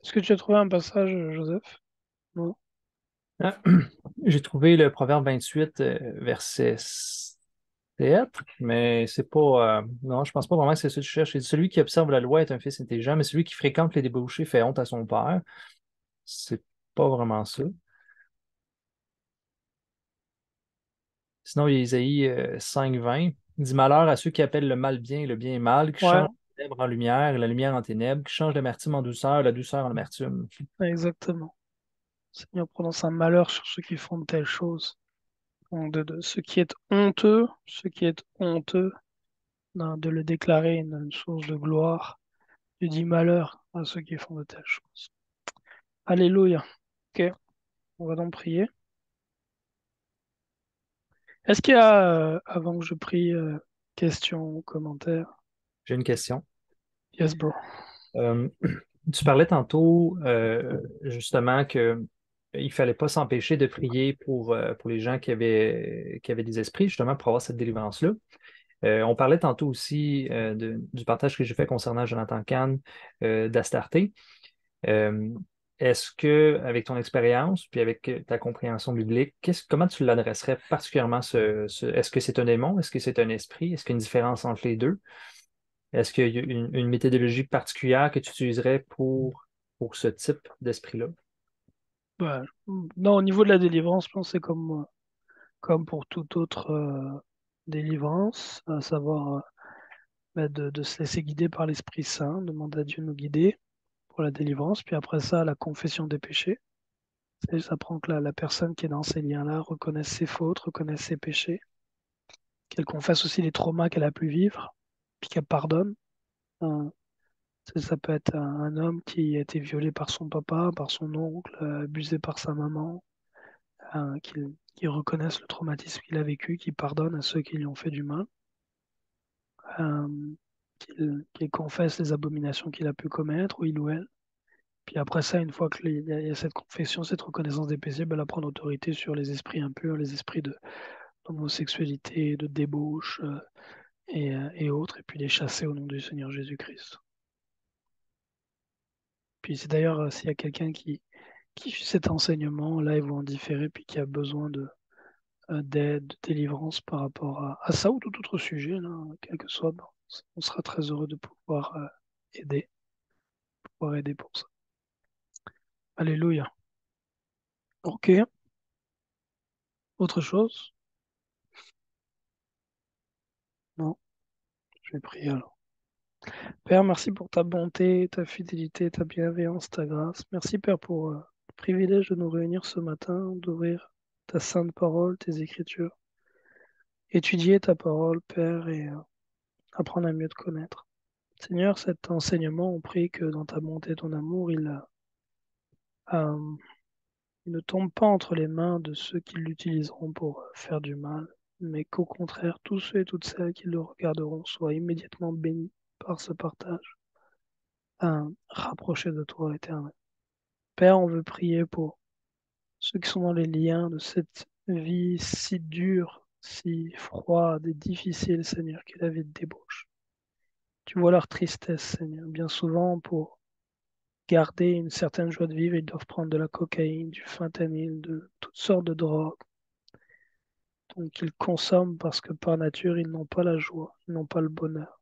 Est-ce que tu as trouvé un passage, Joseph? Non? Ah, j'ai trouvé le Proverbe 28, verset 7, mais c'est pas. Non, je pense pas vraiment que c'est ça que tu cherches. C'est celui qui observe la loi est un fils intelligent, mais celui qui fréquente les débauchés fait honte à son père. C'est pas vraiment ça. Sinon, il y a Isaïe 5:20. Il dit malheur à ceux qui appellent le mal bien et le bien mal, qui Ouais, changent la ténèbre en lumière et la lumière en ténèbres, qui changent l'amertume en douceur, la douceur en amertume. exactement. Seigneur prononce un malheur sur ceux qui font de telles choses. Ce qui est honteux, de le déclarer une source de gloire. Je dis malheur à ceux qui font de telles choses. Alléluia. Ok, on va donc prier. Est-ce qu'il y a, avant que je prie, questions ou commentaires? J'ai une question. Yes, bro. Euh, Tu parlais tantôt justement que il fallait pas s'empêcher de prier pour les gens qui avaient des esprits, justement, pour avoir cette délivrance-là. On parlait tantôt aussi du partage que j'ai fait concernant Jonathan Kahn d'Astarté. Euh, Est-ce que, avec ton expérience, puis avec ta compréhension biblique, comment tu l'adresserais particulièrement est-ce que c'est un démon? Est-ce que c'est un esprit? Est-ce qu'il y a une différence entre les deux? Est-ce qu'il y a une méthodologie particulière que tu utiliserais pour ce type d'esprit-là? Ouais. Non, au niveau de la délivrance, je pense que c'est comme pour toute autre délivrance, à savoir bah, de se laisser guider par l'Esprit Saint, demander à Dieu de nous guider pour la délivrance, puis après ça, la confession des péchés. Ça prend que la personne qui est dans ces liens-là reconnaisse ses fautes, reconnaisse ses péchés, qu'elle confesse aussi les traumas qu'elle a pu vivre, puis qu'elle pardonne. Euh, ça peut être un homme qui a été violé par son papa, par son oncle, abusé par sa maman, qui reconnaisse le traumatisme qu'il a vécu, qui pardonne à ceux qui lui ont fait du mal, euh, qu'il confesse les abominations qu'il a pu commettre, ou il ou elle. Puis après ça, une fois qu'il y a cette confession, cette reconnaissance des péchés, ben, elle prend autorité sur les esprits impurs, les esprits d'homosexualité, de débauche et autres, et puis les chasser au nom du Seigneur Jésus-Christ. Puis c'est d'ailleurs, s'il y a quelqu'un qui suit cet enseignement, là, ils vont en différer, puis qui a besoin d'aide, de délivrance par rapport à ça ou tout autre sujet, là, quel que soit, ben, on sera très heureux de aider, pouvoir aider pour ça. Alléluia. Ok, autre chose? Non, je vais prier alors. Père, merci pour ta bonté, ta fidélité, ta bienveillance, ta grâce. Merci, Père, pour le privilège de nous réunir ce matin, d'ouvrir ta sainte parole, tes écritures, étudier ta parole, Père, et apprendre à mieux te connaître. Seigneur, cet enseignement, on prie que dans ta bonté et ton amour, euh, il ne tombe pas entre les mains de ceux qui l'utiliseront pour faire du mal, mais qu'au contraire, tous ceux et toutes celles qui le regarderont soient immédiatement bénis par ce partage, rapprochés de toi, Éternel. Père, on veut prier pour ceux qui sont dans les liens de cette vie si dure, si froide et difficile, Seigneur, qui est la vie de débauche. Tu vois leur tristesse, Seigneur. Bien souvent, pour garder une certaine joie de vivre, ils doivent prendre de la cocaïne, du fentanyl, de toutes sortes de drogues. Donc ils consomment parce que par nature, ils n'ont pas la joie, ils n'ont pas le bonheur.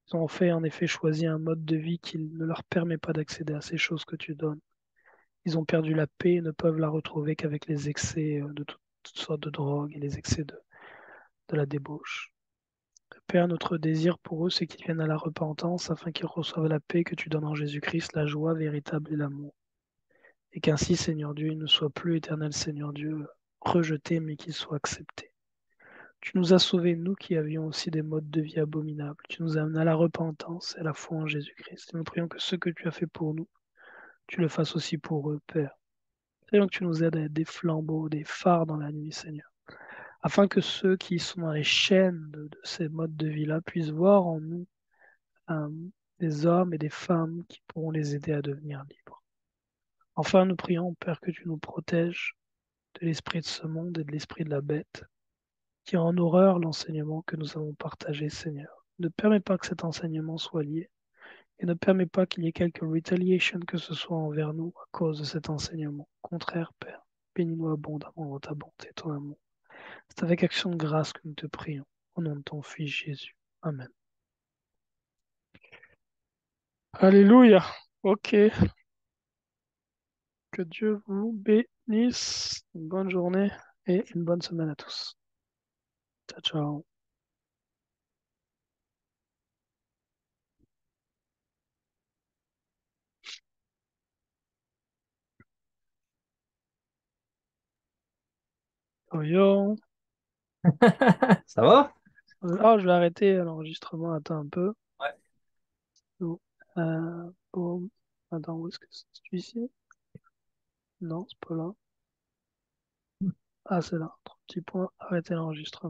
Ils ont fait en effet choisi un mode de vie qui ne leur permet pas d'accéder à ces choses que tu donnes. Ils ont perdu la paix et ne peuvent la retrouver qu'avec les excès de toutes sortes de drogues et les excès de la débauche. Père, notre désir pour eux, c'est qu'ils viennent à la repentance afin qu'ils reçoivent la paix que tu donnes en Jésus-Christ, la joie véritable et l'amour. Et qu'ainsi, Seigneur Dieu, il ne soit plus éternel, Seigneur Dieu, rejeté, mais qu'il soit accepté. Tu nous as sauvés, nous qui avions aussi des modes de vie abominables. Tu nous as amenés à la repentance et à la foi en Jésus-Christ. Et nous prions que ce que tu as fait pour nous, tu le fasses aussi pour eux, Père. Prions que tu nous aides à être des flambeaux, des phares dans la nuit, Seigneur, afin que ceux qui sont dans les chaînes de ces modes de vie-là puissent voir en nous euh, des hommes et des femmes qui pourront les aider à devenir libres. Enfin, nous prions, Père, que tu nous protèges de l'esprit de ce monde et de l'esprit de la bête, qui a en horreur l'enseignement que nous avons partagé, Seigneur. Ne permets pas que cet enseignement soit lié et ne permets pas qu'il y ait quelque retaliation que ce soit envers nous à cause de cet enseignement. Au contraire, Père, bénis-nous abondamment dans ta bonté et ton amour. C'est avec action de grâce que nous te prions. Au nom de ton Fils Jésus. Amen. Alléluia. Ok. Que Dieu vous bénisse. Une bonne journée et une bonne semaine à tous. Ciao, ciao. Yo, yo. Ça va? Ah, je vais arrêter l'enregistrement. Attends un peu. Ouais. Oh. Boum. Attends, où est-ce que c'est celui-ci? Non, c'est pas là. Ah, c'est là. Trois petits points. Arrêter l'enregistrement.